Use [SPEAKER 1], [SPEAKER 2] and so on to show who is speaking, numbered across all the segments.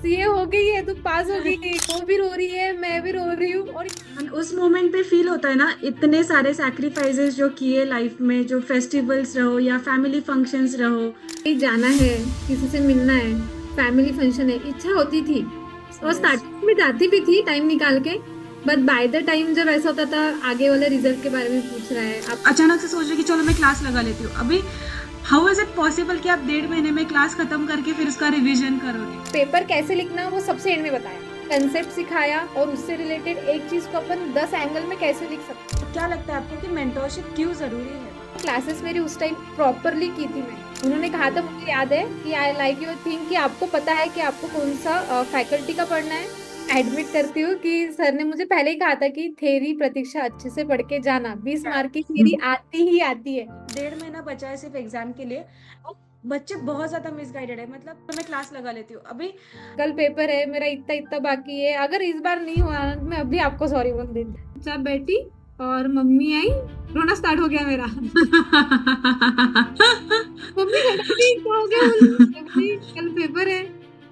[SPEAKER 1] CA हो गई है, तू पास हो गई है, वो भी रो रही है, मैं भी रो रही हूँ। और
[SPEAKER 2] And उस मोमेंट पे फील होता है ना, इतने सारे सैक्रिफाइसेस जो किए लाइफ में, जो फेस्टिवल्स रहो या फैमिली फंक्शंस रहो।
[SPEAKER 1] कहीं जाना है, किसी से मिलना है, फैमिली फंक्शन है, इच्छा होती थी और
[SPEAKER 2] यस।
[SPEAKER 1] स्टार्टिंग में जाती भी थी टाइम निकाल के। बट बाय द टाइम जब ऐसा होता था, आगे वाले रिजल्ट के बारे में पूछ रहा है आप,
[SPEAKER 2] अचानक से सोच रहे कि चलो मैं क्लास लगा लेती हूँ अभी। हाउ इज इट पॉसिबल कि आप 1.5 महीने में क्लास खत्म करके फिर उसका रिवीजन करोगे?
[SPEAKER 1] पेपर कैसे लिखना वो सबसे एंड में बताया, कंसेप्ट सिखाया, और उससे रिलेटेड एक चीज को अपन 10 एंगल में कैसे लिख सकते
[SPEAKER 2] तो क्या लगता है आपको कि मेंटरशिप क्यों जरूरी है?
[SPEAKER 1] हैं। क्लासेस मेरी उस टाइम प्रॉपरली की थी मैं। उन्होंने कहा था, मुझे याद है कि आई लाइक योर थिंक, कि आपको पता है कि आपको कौन सा फैकल्टी का पढ़ना है। एडमिट करती हूँ कि सर ने मुझे पहले ही कहा था कि थेरी प्रतीक्षा अच्छे से पढ़ के जाना, 20 मार्क की थेरी आती ही आती है।
[SPEAKER 2] 1.5 महीना बचा है सिर्फ एग्जाम के लिए, और बच्चे बहुत ज्यादा मिसगाइडेड है। मतलब तो मैं क्लास लगा लेती हूँ अभी।
[SPEAKER 1] कल पेपर है मेरा, इतना इतना बाकी है, अगर इस बार नहीं हुआ मैं अभी आपको सॉरी बोल देती। जब बैठी और मम्मी आई, रोना स्टार्ट हो गया मेरा। मम्मी खड़ी थी, क्या हो गया बोली, मैं बोली कल पेपर है।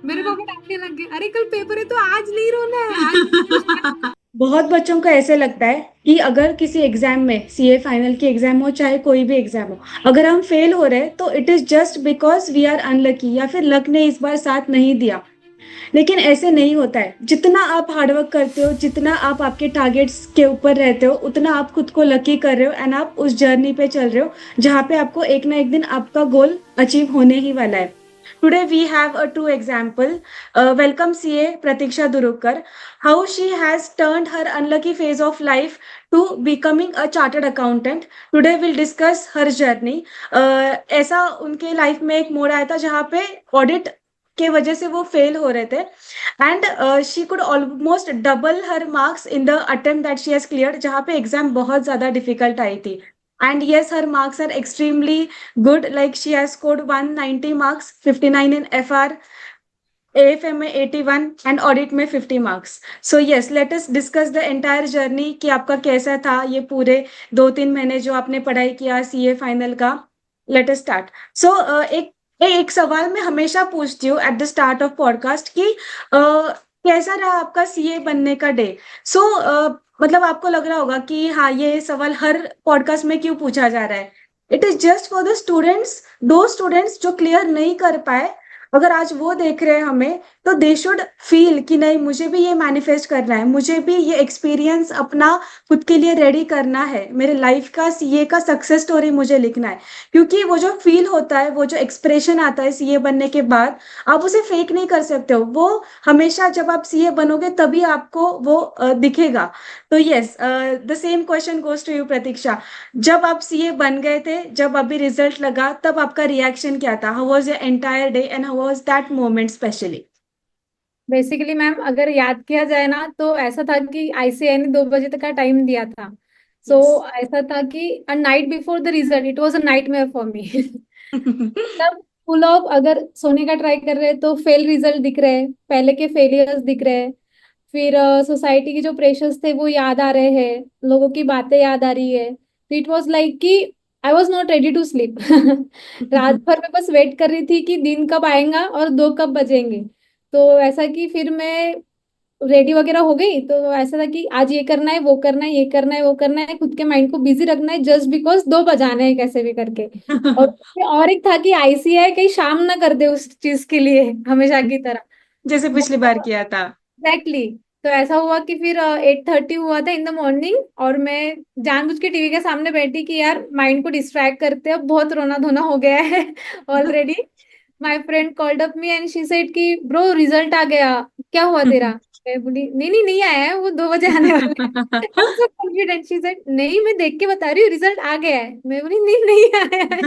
[SPEAKER 1] मेरे पापा डांटने लग गए, अरे कल पेपर है तो आज नहीं रोना है, आज।
[SPEAKER 2] बहुत बच्चों को ऐसे लगता है कि अगर किसी एग्जाम में, सीए फाइनल की एग्जाम हो चाहे कोई भी एग्जाम हो, अगर हम फेल हो रहे हैं तो it is just because we are unlucky, या फिर लक ने इस बार साथ नहीं दिया। लेकिन ऐसे नहीं होता है। जितना आप हार्डवर्क करते हो, जितना आप आपके टारगेट्स के ऊपर रहते हो, उतना आप खुद को लकी कर रहे हो, एंड आप उस जर्नी पे चल रहे हो जहाँ पे आपको एक ना एक दिन आपका गोल अचीव होने ही वाला है। Today we have a true example. Welcome CA Pratiksha Durukar. How she has turned her unlucky phase of life to becoming a chartered accountant. Today we'll discuss her journey. ऐसा उनके life में एक मोड़ आया था जहाँ पे ऑडिट के वजह से वो फेल हो रहे थे, and she could almost double her marks in the attempt that she has cleared, जहाँ पे एग्जाम बहुत ज्यादा डिफिकल्ट आई थी। And yes, her marks are extremely good. Like she has scored 190 marks, 59 in FR, AFM में 81 and audit में 50 marks. So yes, let us discuss the entire journey कि आपका कैसा था ये पूरे 2-3 महीने जो आपने पढ़ाई किया सीए फाइनल का। Let us start. So एक एक सवाल मैं हमेशा पूछती हूँ at the start of podcast कि कैसा रहा आपका सीए बनने का डे। सो मतलब आपको लग रहा होगा कि हाँ, ये सवाल हर पॉडकास्ट में क्यों पूछा जा रहा है। It is just for the students, दो स्टूडेंट्स जो क्लियर नहीं कर पाए। अगर आज वो देख रहे हैं हमें, तो दे शुड फील कि नहीं, मुझे भी ये मैनिफेस्ट करना है, मुझे भी ये एक्सपीरियंस अपना खुद के लिए रेडी करना है, मेरे लाइफ का सीए का सक्सेस स्टोरी मुझे लिखना है। क्योंकि वो जो फील होता है, वो जो एक्सप्रेशन आता है सीए बनने के बाद, आप उसे फेक नहीं कर सकते हो। वो हमेशा जब आप सीए बनोगे तभी आपको वो दिखेगा। तो yes, the same question goes to you Pratiksha. जब आप सीए बन गए थे, जब अभी रिजल्ट लगा, तब आपका रिएक्शन क्या था? How was your entire day and how was that moment specially?
[SPEAKER 1] Basically ma'am, अगर याद किया जाए ना, तो ऐसा था कि आईसीआई ने 2 बजे तक का टाइम दिया था। So
[SPEAKER 2] yes.
[SPEAKER 1] ऐसा था कि a night before the result it was a nightmare for me. तब फुल ऑफ, अगर सोने का ट्राई कर रहे हैं तो फेल रिजल्ट दिख रहे हैं, पहले के फेलियर्स दिख रहे हैं, फिर सोसाइटी के जो प्रेशर्स थे वो याद आ रहे हैं, लोगों की बातें याद आ रही है। तो इट वाज लाइक कि I was not ready to sleep. रात भर मैं बस वेट कर रही थी कि दिन कब आएगा और 2 कब बजेंगे। तो ऐसा कि फिर मैं रेडी वगैरह हो गई, तो ऐसा था कि आज ये करना है, वो करना है, ये करना है, वो करना है, खुद के माइंड को बिजी रखना है, जस्ट बिकॉज 2 बजाने हैं कैसे भी करके। और एक था कि आईसीआई कहीं शाम ना कर दे उस चीज के लिए, हमेशा की तरह।
[SPEAKER 2] जैसे
[SPEAKER 1] वो
[SPEAKER 2] पिछली बार किया था।
[SPEAKER 1] एग्जैक्टली। तो ऐसा हुआ कि फिर 8:30 हुआ था इन द मॉर्निंग, और मैं जानबूझ के टीवी के सामने बैठी कि यार माइंड को डिस्ट्रैक्ट करते हैं, अब बहुत रोना धोना हो गया है already. My friend called up me and she said कि ब्रो रिजल्ट आ गया, क्या हुआ तेरा। मैं बोली नहीं नहीं नहीं आया है, वो 2 बजे आने वाला है। I was so confident, she said नहीं मैं देख के बता रही हूँ रिजल्ट आ गया है। मैं बोली नहीं नहीं आया है।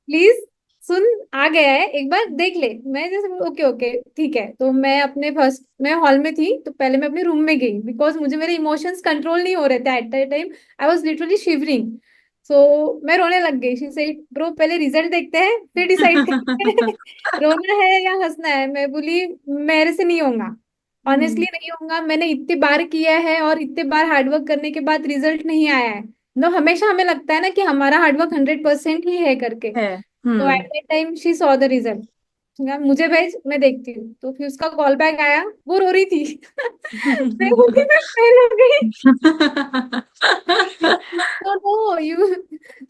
[SPEAKER 1] प्लीज सुन, आ गया है, एक बार देख ले। मैं जैसे ओके ओके ठीक है, तो मैं अपने फर्स्ट, मैं हॉल में थी, तो पहले मैं अपने रूम में गई बिकॉज मुझे मेरे इमोशंस कंट्रोल नहीं हो रहे थे at that time. I was literally shivering. So मैं रोने लग गई। शी सेड ब्रो पहले रिजल्ट देखते हैं फिर डिसाइड करते हैं रोना है या हंसना है। मैं बोली मेरे से नहीं होगा, ऑनेस्टली नहीं होगा। मैंने इतनी बार किया है और इतने बार हार्डवर्क करने के बाद रिजल्ट नहीं आया है। नो, हमेशा हमें लगता है ना कि हमारा हार्डवर्क 100% ही है करके।
[SPEAKER 2] है।
[SPEAKER 1] तो eight that time she saw the result. मुझे भेज, मैं देखती हूँ। तो फिर उसका कॉल बैक आया, वो रो रही थी। मैं बोली मैं फेल हो गई। तो नो यू,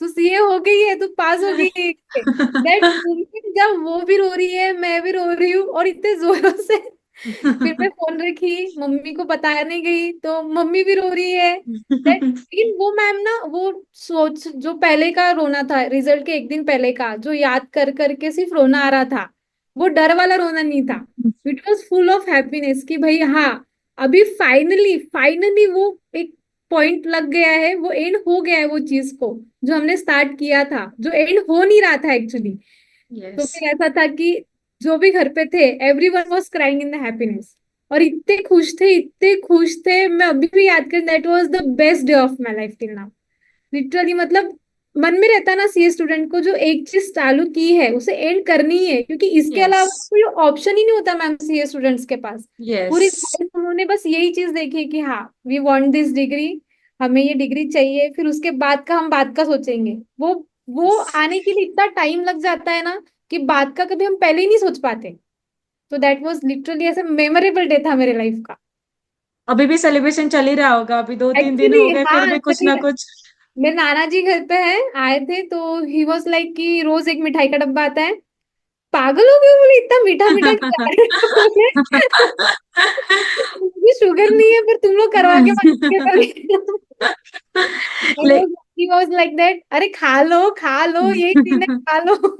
[SPEAKER 1] तू सीए हो गई है, तू पास हो गई है। दैट मोमेंट जब वो भी रो रही है, मैं भी रो रही हूँ, और इतने जोरों से। फिर मैं फोन रखी, मम्मी को बताने गई तो मम्मी भी रो रही है। दैट, लेकिन वो मैम ना, वो सोच, जो पहले का रोना था रिजल्ट के एक दिन पहले का, जो याद कर करके सिर्फ रोना आ रहा था, वो डर वाला रोना नहीं था। It was full of happiness कि भाई हाँ, अभी फाइनली फाइनली वो एक पॉइंट लग गया है, वो एंड हो गया है वो चीज को, जो हमने स्टार्ट किया था, जो एंड हो नहीं रहा था एक्चुअली। तो
[SPEAKER 2] यस।
[SPEAKER 1] फिर ऐसा था कि जो भी घर पे थे, every one was crying in the happiness, और इतने खुश थे, इतने खुश थे। मैं अभी भी याद कर, that was the best day of my life till now. Literally मतलब, मन में रहता ना सीए स्टूडेंट को, जो एक चीज चालू की है उसे एंड करनी ही है, क्योंकि इसके
[SPEAKER 2] यस।
[SPEAKER 1] अलावा कोई ऑप्शन ही नहीं होता मैम सीए स्टूडेंट्स के पास।
[SPEAKER 2] यस।
[SPEAKER 1] पूरी लाइफ उन्होंने बस यही चीज देखी कि हाँ, वी वांट दिस डिग्री, हमें ये डिग्री चाहिए, फिर उसके बाद का हम बात का सोचेंगे। वो आने के लिए इतना टाइम लग जाता है ना, कि बात का कभी हम पहले ही नहीं सोच पाते। तो दैट वाज लिटरली ऐसा मेमोरेबल डे था मेरे लाइफ का।
[SPEAKER 2] अभी भी सेलिब्रेशन चल ही रहा होगा, अभी 2-3 दिन
[SPEAKER 1] एक्चुअली
[SPEAKER 2] हो गए फिर
[SPEAKER 1] हाँ,
[SPEAKER 2] भी कुछ ना कुछ।
[SPEAKER 1] मेरे नाना जी घर पे है, आए थे, तो ही वॉज लाइक कि रोज एक मिठाई का डब्बा आता है। पागल हो गए, बोले इतना मीठा मीठा खिला रहे हो बोले। मुझे शुगर नहीं है, पर तुम लोग करवा के मत।
[SPEAKER 2] ले,
[SPEAKER 1] ही वॉज लाइक दैट, अरे खा लो, यही दिन है, खा लो।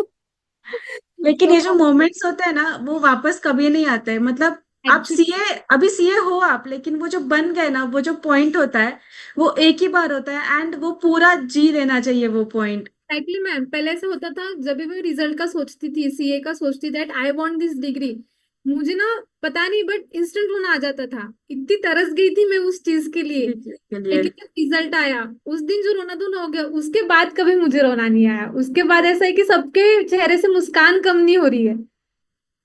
[SPEAKER 2] लेकिन
[SPEAKER 1] तो
[SPEAKER 2] ये जो मोमेंट्स होते हैं ना वो वापस कभी नहीं आते, मतलब आप
[SPEAKER 1] एक्चुअली,
[SPEAKER 2] सीए, अभी सीए हो आप, लेकिन वो जो बन गए ना, वो जो पॉइंट होता है वो एक ही बार होता है, एंड वो पूरा जी लेना चाहिए वो पॉइंट।
[SPEAKER 1] एक्चुअली मैम, पहले ऐसा होता था, जब भी मैं रिजल्ट का सोचती थी, सीए का सोचती, that I want this degree, मुझे ना पता नहीं, बट इंस्टेंट रोना आ जाता था। इतनी तरस गई थी मैं उस चीज के लिए।
[SPEAKER 2] के लिए।
[SPEAKER 1] लेकिन जब रिजल्ट आया, उस दिन जो रोना धोना हो गया, उसके बाद कभी मुझे रोना नहीं आया। उसके बाद ऐसा है कि सबके चेहरे से मुस्कान कम नहीं हो रही है।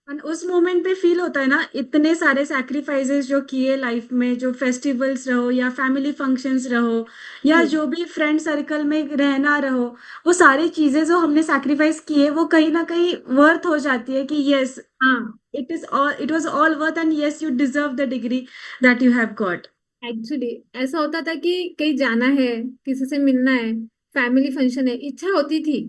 [SPEAKER 2] And उस मोमेंट पे फील होता है ना, इतने सारे सैक्रिफाइसेस जो किए लाइफ में, जो फेस्टिवल्स रहो या फैमिली फंक्शंस रहो या
[SPEAKER 1] जी
[SPEAKER 2] जो भी फ्रेंड सर्कल में रहना रहो, वो सारी चीजें जो हमने सैक्रिफाइस किए वो कहीं ना कहीं वर्थ हो जाती है कि यस,
[SPEAKER 1] हाँ,
[SPEAKER 2] it was all worth, and yes you deserve the degree that you have got.
[SPEAKER 1] Actually ऐसा होता था कि कहीं जाना है, किसी से मिलना है, फैमिली फंक्शन है, इच्छा होती थी,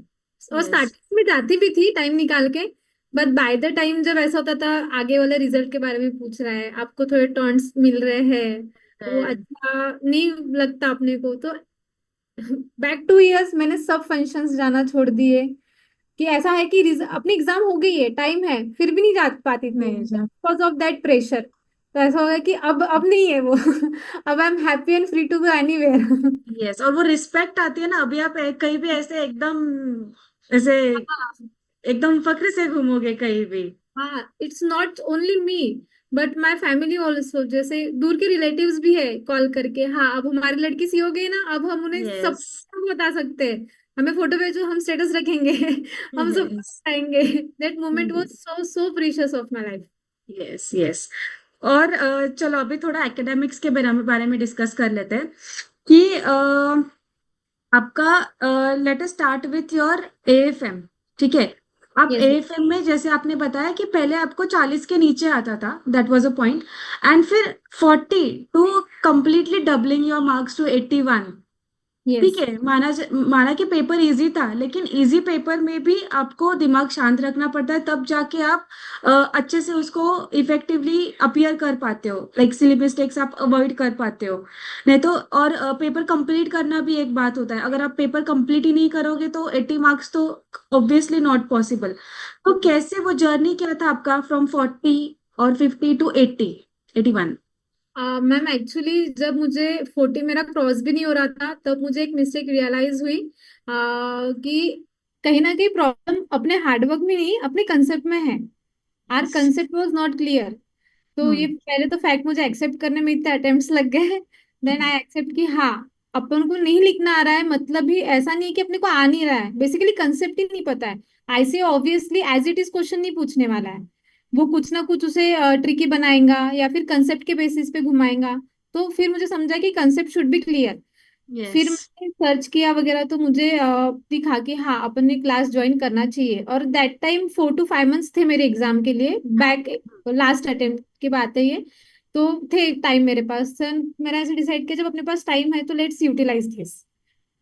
[SPEAKER 1] और
[SPEAKER 2] यस।
[SPEAKER 1] स्टार्टिंग में जाती भी थी टाइम निकाल के। बट बाय द टाइम जब ऐसा होता था, आगे वाले रिजल्ट के बारे में पूछ रहा है, आपको थोड़े टर्न्स मिल रहे हैं, तो अच्छा नहीं लगता अपने को। तो बैक टू ईयर्स मैंने सब फंक्शंस जाना छोड़ दिए, कि ऐसा है कि अपनी एग्जाम हो गई है, टाइम है, फिर भी नहीं जा पाती थी
[SPEAKER 2] नहीं।
[SPEAKER 1] Because of that pressure. तो ऐसा हो गया कि अब नहीं है वो। अब I am happy and free to go anywhere.
[SPEAKER 2] Yes, और वो रिस्पेक्ट आती है ना, अभी आप कहीं भी ऐसे एकदम, ऐसे एकदम फक्र से घूमोगे कहीं भी।
[SPEAKER 1] हाँ, it's not only me, but my family also. जैसे दूर के रिलेटिव्स भी है, कॉल करके, हाँ अब हमारी लड़की सी हो गई ना, अब हम उन्हें सब
[SPEAKER 2] यस।
[SPEAKER 1] बता सकते हैं, हमें फोटो भेजो, हम स्टेटस रखेंगे। हम सब
[SPEAKER 2] यस।
[SPEAKER 1] बताएंगे। That moment was so so precious of my life.
[SPEAKER 2] Yes. Yes. और चलो अभी थोड़ा एकेडमिक्स के बारे में डिस्कस कर लेते हैं कि आपका, let us start with your AFM. ठीक है, आप
[SPEAKER 1] यस।
[SPEAKER 2] एएफएम में जैसे आपने बताया कि पहले आपको 40 के नीचे आता था, that was a point, and फिर 40 to completely doubling your marks to 81। ठीक
[SPEAKER 1] यस।
[SPEAKER 2] है, माना कि पेपर इजी था, लेकिन इजी पेपर में भी आपको दिमाग शांत रखना पड़ता है, तब जाके आप अच्छे से उसको इफेक्टिवली अपीयर कर पाते हो, लाइक सिली मिस्टेक्स आप अवॉइड कर पाते हो। नहीं तो, और पेपर कंप्लीट करना भी एक बात होता है, अगर आप पेपर कंप्लीट ही नहीं करोगे तो 80 मार्क्स तो ऑब्वियसली नॉट पॉसिबल। तो कैसे वो जर्नी क्या था आपका फ्रॉम 40 और 50 टू 81?
[SPEAKER 1] मैम एक्चुअली जब मुझे 40 मेरा क्रॉस भी नहीं हो रहा था, तब मुझे एक मिस्टेक रियलाइज हुई, कि कहीं ना कहीं प्रॉब्लम अपने हार्डवर्क में नहीं, अपने कंसेप्ट में है। Our concept was not clear. तो ये
[SPEAKER 2] हम्म।
[SPEAKER 1] पहले तो फैक्ट मुझे एक्सेप्ट करने में इतने अटेम्प्ट्स लग गए। देन आई एक्सेप्ट कि हाँ, अपन को नहीं लिखना आ रहा है, मतलब ही ऐसा नहीं है कि अपने को आ नहीं रहा है, बेसिकली कंसेप्ट ही नहीं पता है। ऐसे obviously as it is question नहीं पूछने वाला है, वो कुछ ना कुछ उसे ट्रिकी बनाएगा या फिर कंसेप्ट के बेसिस पे घुमाएगा। तो फिर मुझे समझा कि कंसेप्ट शुड बी क्लियर। फिर
[SPEAKER 2] यस।
[SPEAKER 1] मैंने सर्च किया वगैरह, तो मुझे दिखा कि हाँ अपन ने क्लास ज्वाइन करना चाहिए। और दैट टाइम 4 to 5 months थे मेरे एग्जाम के लिए, बैक लास्ट अटेम्प्ट की बात है ये। तो थे टाइम मेरे पास सर, मैंने ऐसे डिसाइड किया जब अपने पास टाइम है तो लेट्स यूटिलाइज दिस।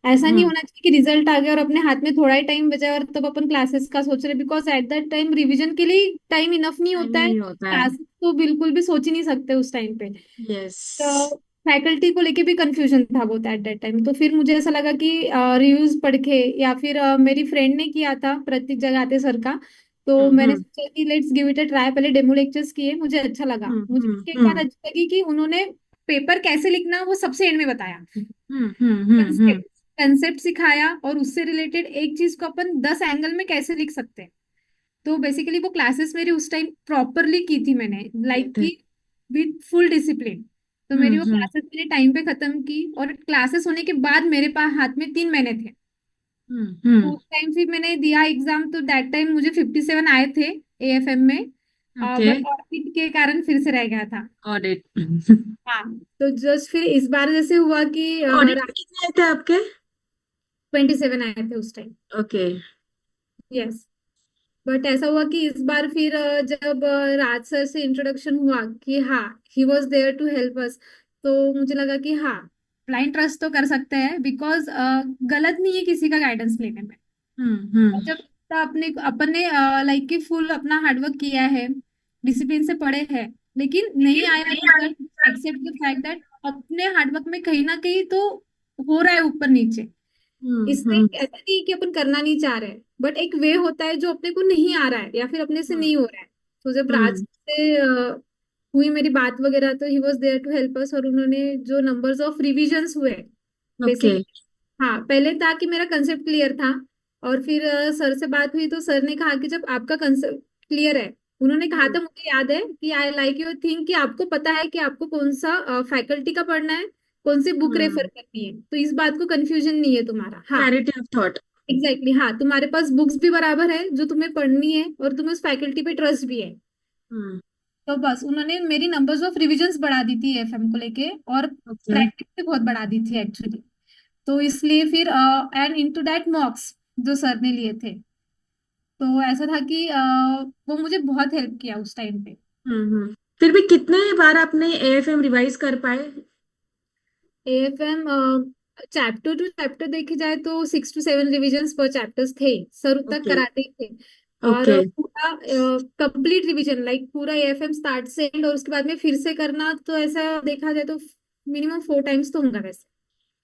[SPEAKER 1] ऐसा नहीं
[SPEAKER 2] हम्म।
[SPEAKER 1] होना चाहिए कि रिजल्ट आ गया और अपने हाथ में थोड़ा ही टाइम बचा है और तब अपन क्लासेस का सोच रहे, because at that time revision के लिए टाइम इनफ नहीं
[SPEAKER 2] टाइम
[SPEAKER 1] होता है।
[SPEAKER 2] नहीं होता है।
[SPEAKER 1] क्लासेस तो बिल्कुल भी सोच ही नहीं सकते उस टाइम पे।
[SPEAKER 2] यस।
[SPEAKER 1] तो फैकल्टी को लेके भी कंफ्यूजन था बहुत एट दैट टाइम। तो फिर मुझे ऐसा लगा कि रिव्यूज पढ़ के, या फिर मेरी फ्रेंड ने किया था प्रतीक जगाते सर का, तो मैंने
[SPEAKER 2] हम्म।
[SPEAKER 1] सोचा कि let's give it a try. पहले डेमो लेक्चर्स किए, मुझे अच्छा लगा।
[SPEAKER 2] हम्म।
[SPEAKER 1] मुझे
[SPEAKER 2] हम्म।
[SPEAKER 1] उसके एक बात
[SPEAKER 2] हम्म।
[SPEAKER 1] अच्छी लगी कि उन्होंने पेपर कैसे लिखना वो सबसे एंड में बताया।
[SPEAKER 2] हम्म। हम्म। हम्म। हम्म।
[SPEAKER 1] कंसेप्ट सिखाया, और उससे रिलेटेड एक चीज को अपन 10 एंगल में कैसे लिख सकते हैं। तो बेसिकली वो क्लासेस मेरी उस टाइम प्रॉपरली की थी मैंने,
[SPEAKER 2] ये
[SPEAKER 1] लाइक
[SPEAKER 2] थे।
[SPEAKER 1] कि विद फुल डिसिप्लिन। तो मेरी वो
[SPEAKER 2] हम्म।
[SPEAKER 1] क्लासेस मैंने टाइम पे खत्म की, और क्लासेस होने के बाद मेरे पास हाथ में 3 महीने थे।
[SPEAKER 2] हम्म।
[SPEAKER 1] तो
[SPEAKER 2] हम्म।
[SPEAKER 1] उस टाइम फिर मैंने दिया एग्जाम, तो दैट टाइम मुझे 57 आए थे एएफएम में।
[SPEAKER 2] ओके।
[SPEAKER 1] बट ऑडिट के कारण फिर से रह गया था।
[SPEAKER 2] ऑडिट।
[SPEAKER 1] हाँ। तो जस्ट फिर इस बार जैसे हुआ कि
[SPEAKER 2] ऑडिट में कितने आए थे आपके?
[SPEAKER 1] 27 आए थे उस टाइम।
[SPEAKER 2] ओके।
[SPEAKER 1] यस। बट ऐसा हुआ कि इस बार फिर जब राज सर से इंट्रोडक्शन हुआ कि हाँ he was there to help us, तो मुझे लगा कि हाँ ब्लाइंड ट्रस्ट तो कर सकते हैं, बिकॉज गलत नहीं है किसी का गाइडेंस लेने में।
[SPEAKER 2] हम्म।
[SPEAKER 1] और
[SPEAKER 2] हम्म।
[SPEAKER 1] जब अपने अपन ने लाइक कि फुल अपना हार्डवर्क किया है, डिसिप्लिन से पढ़े हैं, लेकिन नहीं आया result, except the fact that अपने हार्डवर्क में कहीं ना कहीं तो हो रहा है ऊपर नीचे।
[SPEAKER 2] हम्म।
[SPEAKER 1] इसमें
[SPEAKER 2] हम्म।
[SPEAKER 1] ऐसा नहीं कि अपन करना नहीं चाह रहे, बट एक वे होता है जो अपने को नहीं आ रहा है या फिर अपने से नहीं हो रहा है। तो जब राज
[SPEAKER 2] हम्म।
[SPEAKER 1] से हुई मेरी बात वगैरह, तो he was there to help us, और उन्होंने जो नंबर्स ऑफ रिविजन्स हुए
[SPEAKER 2] ओके।
[SPEAKER 1] बेसिकली। हाँ, पहले था कि मेरा कंसेप्ट क्लियर था, और फिर सर से बात हुई तो सर ने कहा कि जब आपका कंसेप्ट क्लियर है, उन्होंने कहा
[SPEAKER 2] हम्म।
[SPEAKER 1] था मुझे याद है कि आई लाइक योर थिंक, कि आपको पता है कि आपको कौन सा फैकल्टी का पढ़ना है, कौन सी बुक रेफर
[SPEAKER 2] हम्म।
[SPEAKER 1] करनी है, तो इस बात को कंफ्यूजन नहीं है तुम्हारा। हाँ,
[SPEAKER 2] क्लैरिटी ऑफ थॉट।
[SPEAKER 1] एग्जैक्टली हाँ, तुम्हारे पास बुक्स भी बराबर है जो तुम्हें पढ़नी है, और तुम्हें उस फैकल्टी पे ट्रस्ट भी है।
[SPEAKER 2] हम्म।
[SPEAKER 1] तो बस उन्होंने मेरी नंबर्स ऑफ रिविजन्स बढ़ा दी थी एफएम को लेके, और
[SPEAKER 2] ओके।
[SPEAKER 1] प्रैक्टिस भी बहुत बढ़ा दी थी एक्चुअली। तो इसलिए फिर एंड इनटू दैट मॉक्स जो सर ने लिए थे, तो ऐसा था कि वो मुझे बहुत हेल्प किया उस टाइम पे।
[SPEAKER 2] हम्म। फिर भी कितने बार आपने एएफएम रिवाइज कर पाए?
[SPEAKER 1] एएफएम चैप्टर टू चैप्टर देखे जाए तो 6 to 7 रिविजन्स पर चैप्टर्स थे, सर तक
[SPEAKER 2] ओके।
[SPEAKER 1] कराते ही थे। और
[SPEAKER 2] ओके।
[SPEAKER 1] पूरा कंप्लीट रिवीजन, लाइक पूरा एएफएम स्टार्ट से एंड, और उसके बाद में फिर से करना, तो ऐसा देखा जाए तो मिनिमम 4 टाइम्स तो होगा वैसे।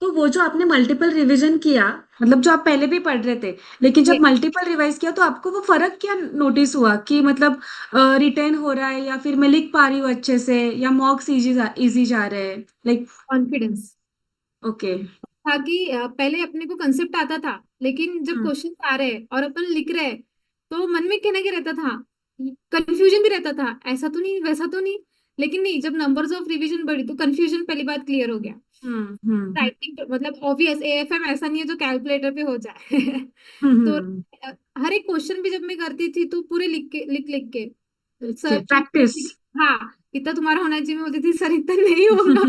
[SPEAKER 2] तो वो जो आपने मल्टीपल रिवीजन किया, मतलब जो आप पहले भी पढ़ रहे थे, लेकिन जब
[SPEAKER 1] ये
[SPEAKER 2] मल्टीपल रिवाइज किया तो आपको वो फर्क क्या नोटिस हुआ कि मतलब रिटेन हो रहा है या फिर मैं लिख पा रही हूँ अच्छे से या मॉक्स इजी जा रहे हैं, लाइक?
[SPEAKER 1] Confidence
[SPEAKER 2] okay.
[SPEAKER 1] था कि पहले अपने को कंसेप्ट आता था, लेकिन जब
[SPEAKER 2] हम्म।
[SPEAKER 1] क्वेश्चन आ रहे हैं और अपन लिख रहे हैं, तो मन में कहना क्या रहता था, कंफ्यूजन भी रहता था, ऐसा तो नहीं वैसा तो नहीं। लेकिन नहीं, जब नंबर्स ऑफ रिवीजन बढ़ी तो कंफ्यूजन पहली बात क्लियर हो गया।
[SPEAKER 2] हम्म। हम्म।
[SPEAKER 1] राइटिंग मतलब ऑब्वियस एएफएम ऐसा नहीं है जो कैलकुलेटर पे हो जाए। तो
[SPEAKER 2] हम्म।
[SPEAKER 1] हर एक क्वेश्चन भी जब मैं करती थी तो पूरे लिख लिख के
[SPEAKER 2] ओके,
[SPEAKER 1] सर को
[SPEAKER 2] प्रैक्टिस।
[SPEAKER 1] बोलती थी, हाँ इतना तुम्हारा होना चाहिए, मैं बोलती थी सर इतना नहीं होगा।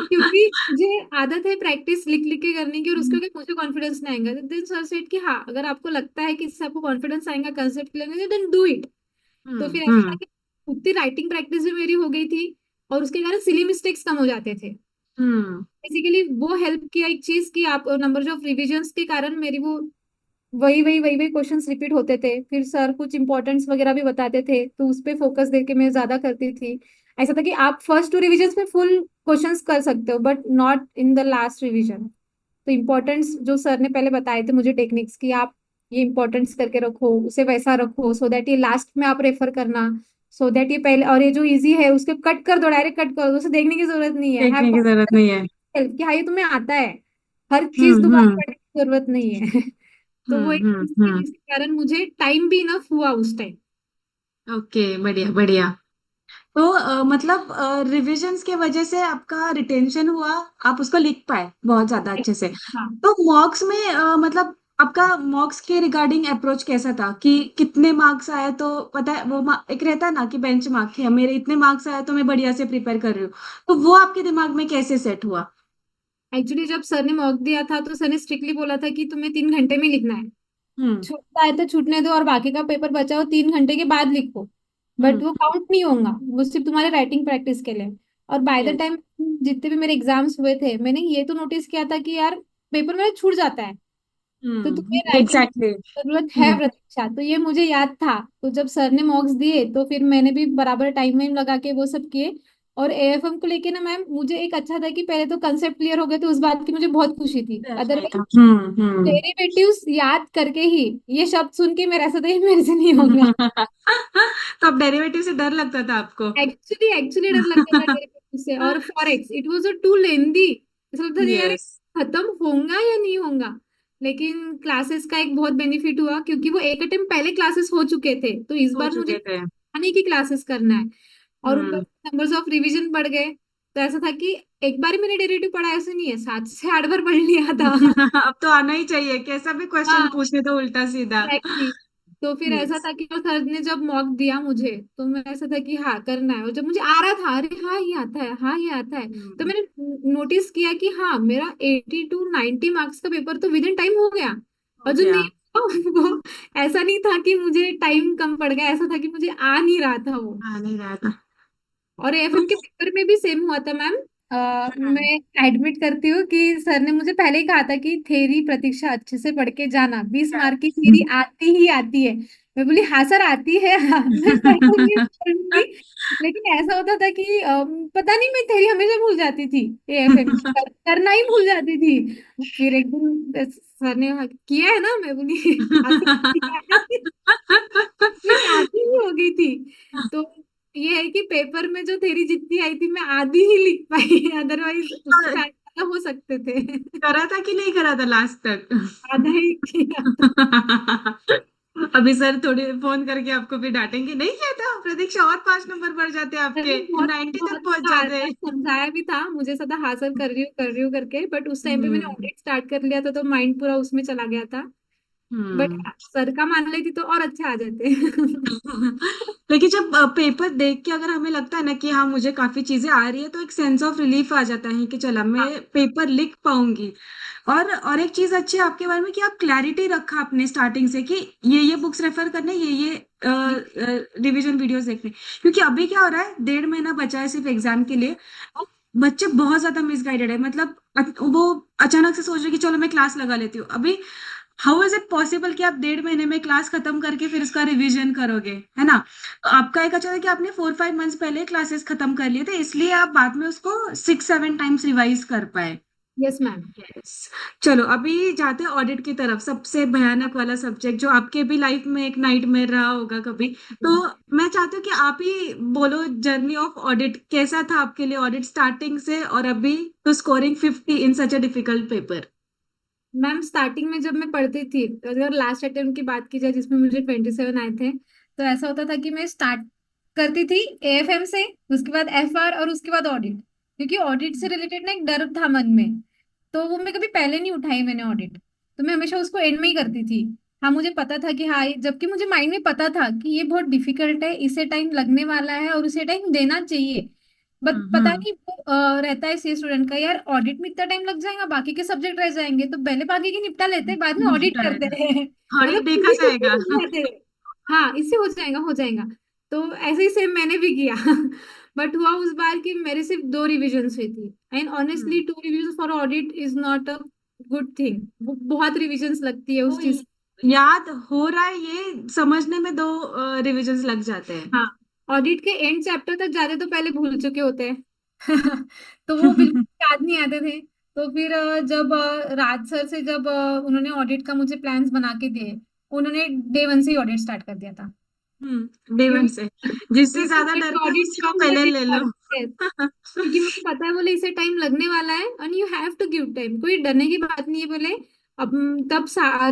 [SPEAKER 1] क्योंकि मुझे आदत है प्रैक्टिस लिख लिख के करने की, और उसके बाद मुझे कॉन्फिडेंस नहीं आएगा। देन सर सेड कि हाँ अगर आपको लगता है कि इससे आपको कॉन्फिडेंस आएगा कंसेप्ट लेने, देन डू इट। तो फिर ऐसा था
[SPEAKER 2] हम्म।
[SPEAKER 1] कि उतनी राइटिंग प्रैक्टिस भी मेरी हो गई थी, और उसके कारण सिली मिस्टेक्स कम हो जाते थे।
[SPEAKER 2] हम्म।
[SPEAKER 1] बेसिकली वो हेल्प किया एक चीज कि आप नंबर ऑफ रिविजन्स के कारण मेरी वो वही वही क्वेश्चंस रिपीट होते थे। फिर सर कुछ इंपॉर्टेंस वगैरह भी बताते थे, तो उस पे फोकस देके मैं ज्यादा करती थी। ऐसा था कि आप फर्स्ट 2 रिविजन्स में फुल क्वेश्चंस कर सकते हो, but not in the last revision. तो इम्पोर्टेंस जो सर ने पहले बताए थे मुझे टेक्निक्स की, आप ये इम्पोर्टेंस करके रखो, उसे वैसा रखो, सो दैट ये लास्ट में आप रेफर करना, सो दैट ये पहले, और ये जो इजी है उसके कट कर दो, डायरेक्ट कट कर दो, उसे देखने की जरूरत नहीं है। हैव
[SPEAKER 2] देखने की जरूरत नहीं है।
[SPEAKER 1] हेल्प कि हाँ ये तुम्हें आता है, हर चीज
[SPEAKER 2] हम्म।
[SPEAKER 1] दोबारा
[SPEAKER 2] हम्म।
[SPEAKER 1] पढ़ने की जरूरत नहीं है। तो वो एक
[SPEAKER 2] हम्म।
[SPEAKER 1] चीज थी
[SPEAKER 2] हम्म।
[SPEAKER 1] जिसके कारण मुझे टाइम भी इनफ हुआ उस टाइम।
[SPEAKER 2] ओके, बढ़िया बढ़िया। तो मतलब रिविजन्स के वजह से आपका रिटेंशन हुआ, आप उसको लिख पाए बहुत ज्यादा अच्छे से।
[SPEAKER 1] हाँ,
[SPEAKER 2] तो मॉक्स में मतलब आपका मॉक्स के रिगार्डिंग अप्रोच कैसा था कि कितने मार्क्स आए तो पता है वो एक रहता है ना कि बेंच मार्क है, मेरे इतने मार्क्स आए तो मैं बढ़िया से प्रिपेयर कर रही हूँ, तो वो आपके दिमाग में कैसे सेट हुआ?
[SPEAKER 1] एक्चुअली जब सर ने मॉक दिया था तो सर ने स्ट्रिक्टली बोला था कि तुम्हें 3 घंटे में लिखना है।
[SPEAKER 2] हम्म।
[SPEAKER 1] छूटता है तो छूटने दो और बाकी का पेपर बचा हो 3 घंटे के बाद लिखो। बट
[SPEAKER 2] हम्म।
[SPEAKER 1] वो काउंट नहीं होगा, वो सिर्फ तुम्हारे राइटिंग प्रैक्टिस के लिए। और बाय द
[SPEAKER 2] यस।
[SPEAKER 1] टाइम जितने भी मेरे एग्जाम्स हुए थे, मैंने ये तो नोटिस किया था कि यार पेपर मेरा छूट जाता है। तो तुम्हें राइटिंग
[SPEAKER 2] एग्जैक्टली।
[SPEAKER 1] जरूरत है प्रतीक्षा, तो ये मुझे याद था। तो जब सर ने मॉक्स दिए तो फिर मैंने भी बराबर टाइम वाइम लगा के वो सब किए। और एएफएम को लेके ना मैम, मुझे एक अच्छा था कि पहले तो कंसेप्ट क्लियर हो गए, तो उस बात की मुझे बहुत खुशी थी।
[SPEAKER 2] नहीं
[SPEAKER 1] अदरवाइज
[SPEAKER 2] था। हम्म।
[SPEAKER 1] डेरिवेटिव्स याद करके ही ये शब्द सुन के मेरा ऐसा था ये मेरे से नहीं होगा।
[SPEAKER 2] तो अब डेरिवेटिव से डर लगता था आपको?
[SPEAKER 1] एक्चुअली एक्चुअली डर लगता था डेरिवेटिव से। और फॉरेक्स इट वाज टू लेंदी, ऐसा लगता था यार ये
[SPEAKER 2] यस।
[SPEAKER 1] खत्म होगा या नहीं होगा। लेकिन क्लासेस का एक बहुत बेनिफिट हुआ, क्योंकि वो एक अटेम्प्ट पहले क्लासेस हो चुके थे, तो इस
[SPEAKER 2] हो
[SPEAKER 1] बार मुझे
[SPEAKER 2] चुके थे।
[SPEAKER 1] आने की क्लासेस करना है। और ऊपर
[SPEAKER 2] हम्म।
[SPEAKER 1] नंबर्स ऑफ रिवीजन बढ़ गए। तो ऐसा था कि एक बार ही मैंने डेरिवेटिव पढ़ा, ऐसे नहीं है, 7 से 8 बार पढ़ लिया था।
[SPEAKER 2] अब तो आना ही चाहिए, कैसा भी क्वेश्चन
[SPEAKER 1] हाँ,
[SPEAKER 2] पूछे तो उल्टा सीधा।
[SPEAKER 1] एग्जैक्टली। तो फिर ऐसा
[SPEAKER 2] यस।
[SPEAKER 1] था कि वो सर ने जब मॉक दिया मुझे, तो मैं ऐसा था कि हाँ करना है। और जब मुझे आ रहा था, अरे हाँ ये आता है, हाँ ये आता है, तो
[SPEAKER 2] हम्म।
[SPEAKER 1] मैंने नोटिस किया कि हाँ मेरा 80 to 90 मार्क्स का पेपर तो विद इन टाइम हो गया। और
[SPEAKER 2] हो
[SPEAKER 1] जो
[SPEAKER 2] गया।
[SPEAKER 1] नहीं हुआ, वो ऐसा नहीं था कि मुझे टाइम कम पड़ गया, ऐसा था कि मुझे आ नहीं रहा था वो।
[SPEAKER 2] आ नहीं रहा था।
[SPEAKER 1] और
[SPEAKER 2] तो
[SPEAKER 1] एएफएम के पेपर में भी सेम हुआ था मैम।
[SPEAKER 2] हम्म।
[SPEAKER 1] मैं एडमिट करती हूँ कि सर ने मुझे पहले ही कहा था कि थेरी प्रतीक्षा अच्छे से पढ़ के जाना, 20 मार्क की थेरी आती ही आती है। मैं बोली हाँ सर आती है, हाँ मैं पढ़ूंगी पढ़ूंगी। लेकिन ऐसा होता था कि पता नहीं मैं थेरी हमेशा भूल जाती थी, एएफएम करना ही भूल जाती थी। फिर एक दिन सर ने कहा, किया है ना, मैं बोली आती किया है। मैं आधी ही हो गई थी। तो ये है कि पेपर में जो थेरी जितनी आई थी मैं आधी ही लिख पाई, अदरवाइज उससे शायद ज्यादा हो सकते थे।
[SPEAKER 2] करा था कि नहीं करा था लास्ट तक?
[SPEAKER 1] आधा ही किया था।
[SPEAKER 2] अभी सर थोड़ी फोन करके आपको भी डांटेंगे, नहीं किया था प्रतीक्षा और 5 नंबर बढ़ जाते आपके,
[SPEAKER 1] मैंने बहुत
[SPEAKER 2] 90 तक
[SPEAKER 1] बहुत
[SPEAKER 2] पहुंच जाते।
[SPEAKER 1] समझाया भी था, मुझे सदा हासिल कर रही हूँ करके, बट उस टाइम पे मैंने
[SPEAKER 2] हम्म।
[SPEAKER 1] ऑडिट स्टार्ट कर लिया था तो माइंड पूरा उसमें चला गया था। But
[SPEAKER 2] hmm.
[SPEAKER 1] सर का मान लेती तो और अच्छे आ जाते।
[SPEAKER 2] लेकिन जब पेपर देख के अगर हमें लगता है ना कि हाँ मुझे काफी चीजें आ रही है, तो एक सेंस ऑफ रिलीफ आ जाता है कि चला मैं
[SPEAKER 1] हाँ।
[SPEAKER 2] पेपर लिख पाऊंगी। और एक चीज अच्छी है आपके बारे में कि आप क्लैरिटी रखा अपने स्टार्टिंग से कि ये बुक्स रेफर करने, ये रिवीजन वीडियोस देखने। क्योंकि अभी क्या हो रहा है, 1.5 महीना बचा है सिर्फ एग्जाम के लिए, और बच्चे बहुत ज्यादा मिसगाइडेड है। मतलब वो अचानक से सोच रहे कि चलो मैं क्लास लगा लेती हूँ अभी। हाउ इज इट पॉसिबल कि आप 1.5 महीने में क्लास खत्म करके फिर उसका रिवीजन करोगे, है ना? तो आपका एक अच्छा था कि आपने 4-5 मंथ्स पहले क्लासेस खत्म कर लिए थे, इसलिए आप बाद में उसको 6-7 टाइम्स रिवाइज कर पाए।
[SPEAKER 1] Yes ma'am.
[SPEAKER 2] यस। चलो अभी जाते हैं ऑडिट की तरफ, सबसे भयानक वाला सब्जेक्ट जो आपके भी लाइफ में एक नाइटमेयर रहा होगा कभी। तो मैं चाहती हूँ कि आप ही बोलो, जर्नी ऑफ ऑडिट कैसा था आपके लिए, ऑडिट स्टार्टिंग से और अभी to scoring 50 in such a difficult paper.
[SPEAKER 1] Ma'am starting में जब मैं पढ़ती थी, तो अगर लास्ट अटेम्प्ट की बात की जाए जिसमें मुझे 27 आए थे, तो ऐसा होता था कि मैं स्टार्ट करती थी एएफएम से, उसके बाद एफआर और उसके बाद ऑडिट। क्योंकि ऑडिट से रिलेटेड ना एक डर था मन में, तो वो मैं कभी पहले नहीं उठाई मैंने ऑडिट। तो मैं हमेशा उसको एंड में ही करती थी। हाँ मुझे पता था कि हाँ जबकि मुझे माइंड में पता था कि ये बहुत डिफिकल्ट है, इसे टाइम लगने वाला है और उसे टाइम देना चाहिए। बट पता
[SPEAKER 2] हम्म।
[SPEAKER 1] नहीं वो रहता है सी स्टूडेंट का, यार ऑडिट में इतना टाइम लग जाएगा, बाकी के सब्जेक्ट रह जाएंगे, तो पहले बाकी की निपटा लेते हैं, बाद में ऑडिट करते
[SPEAKER 2] निपटाएगा।
[SPEAKER 1] हैं।
[SPEAKER 2] ऑडिट
[SPEAKER 1] मतलब
[SPEAKER 2] देखा
[SPEAKER 1] इसी में
[SPEAKER 2] जाएगा।
[SPEAKER 1] घुस जाते हैं। हाँ इससे हो जाएगा हो जाएगा। तो ऐसे ही सेम मैंने भी किया। बट हुआ उस बार कि मेरे सिर्फ 2 रिविजन हुई थी, and
[SPEAKER 2] hmm.
[SPEAKER 1] Honestly 2 revision for audit is not a good thing. बहुत रिविजन्स लगती है
[SPEAKER 2] वो
[SPEAKER 1] उस चीज।
[SPEAKER 2] याद हो रहा है ये समझने में 2 रिविजन्स लग जाते हैं।
[SPEAKER 1] हाँ, ऑडिट के एंड चैप्टर तक जाते तो पहले भूल चुके होते हैं। तो वो बिल्कुल याद नहीं आते थे। तो फिर जब राज सर से जब उन्होंने ऑडिट का मुझे प्लान्स बना के दिए, उन्होंने डे 1 से ही ऑडिट स्टार्ट कर दिया था।
[SPEAKER 2] डे 1
[SPEAKER 1] क्योंकि
[SPEAKER 2] से जिससे ज्यादा
[SPEAKER 1] क्योंकि
[SPEAKER 2] डरते हैं
[SPEAKER 1] ऑडिट
[SPEAKER 2] उसी को
[SPEAKER 1] कम
[SPEAKER 2] पहले ले
[SPEAKER 1] लगेगा।
[SPEAKER 2] लो।
[SPEAKER 1] Yes, क्योंकि मुझे पता है बोले इसे टाइम लगने वाला है, and you have to give time, कोई डरने की बात नहीं है बोले। अब तब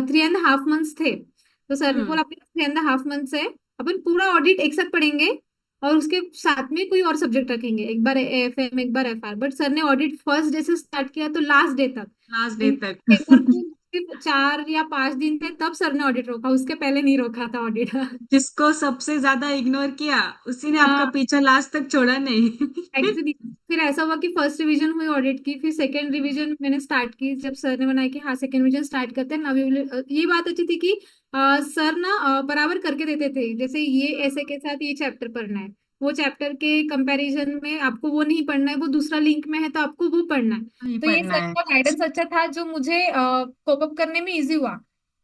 [SPEAKER 1] 3.5 मंथ्स थे, तो सर ने
[SPEAKER 2] हम्म।
[SPEAKER 1] बोला अपने 3.5 मंथ्स है, अपन पूरा ऑडिट एक साथ पढ़ेंगे, और उसके साथ में कोई और सब्जेक्ट रखेंगे, एक बार एएफएम एक बार एफआर। बट सर ने ऑडिट फर्स्ट डे से स्टार्ट किया तो लास्ट डे तक,
[SPEAKER 2] लास्ट डे
[SPEAKER 1] एंड
[SPEAKER 2] तक।
[SPEAKER 1] पेपर को सिर्फ 4 या 5 दिन थे तब सर ने ऑडिट रोका, उसके पहले नहीं रोका था ऑडिट।
[SPEAKER 2] जिसको सबसे ज्यादा इग्नोर किया उसी ने आपका
[SPEAKER 1] हाँ
[SPEAKER 2] पीछा लास्ट तक छोड़ा नहीं।
[SPEAKER 1] एक्चुअली फिर ऐसा हुआ कि फर्स्ट रिवीजन हुई ऑडिट की, फिर सेकंड रिवीजन मैंने स्टार्ट की, जब सर ने बनाया कि हाँ सेकंड रिवीजन स्टार्ट करते हैं ना। अभी ये बात अच्छी थी कि सर ना बराबर करके देते थे, जैसे ये ऐसे के साथ ये चैप्टर पढ़ना है, वो चैप्टर के कंपैरिजन में आपको वो नहीं पढ़ना है, वो दूसरा लिंक में है तो आपको वो पढ़ना है।
[SPEAKER 2] नहीं
[SPEAKER 1] तो ये
[SPEAKER 2] पढ़ना
[SPEAKER 1] सर
[SPEAKER 2] है।
[SPEAKER 1] का गाइडेंस अच्छा था, जो मुझे कोप अप करने में इजी हुआ,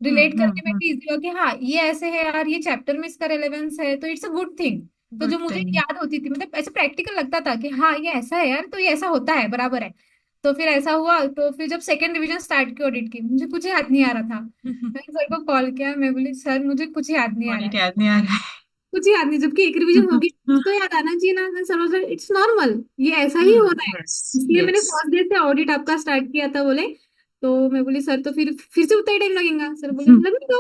[SPEAKER 1] रिलेट करने में भी इजी हुआ कि हाँ ये ऐसे है यार, ये चैप्टर में इसका रेलेवेंस है, तो इट्स अ गुड थिंग। तो
[SPEAKER 2] गुड
[SPEAKER 1] जो मुझे
[SPEAKER 2] थिंग।
[SPEAKER 1] याद होती थी, मतलब ऐसे प्रैक्टिकल लगता था कि हाँ ये ऐसा है यार, तो ये ऐसा होता है, बराबर है। तो फिर ऐसा हुआ, तो फिर जब सेकंड रिवीजन स्टार्ट की ऑडिट की, मुझे कुछ याद नहीं आ रहा था। मैंने सर को कॉल किया, मैं बोली सर मुझे कुछ याद नहीं आ रहा
[SPEAKER 2] ऑडिट
[SPEAKER 1] है,
[SPEAKER 2] याद नहीं आ रहा
[SPEAKER 1] कुछ याद नहीं, जबकि एक रिवीजन होगी कुछ तो याद आना चाहिए ना। सर बोले इट्स नॉर्मल, ये ऐसा
[SPEAKER 2] है।
[SPEAKER 1] ही होना है,
[SPEAKER 2] यस
[SPEAKER 1] इसलिए मैंने
[SPEAKER 2] यस।
[SPEAKER 1] फर्स्ट डे से ऑडिट आपका स्टार्ट किया था बोले। तो मैं बोली सर तो फिर से उतना ही टाइम लगेगा, सर बोले लगने दो।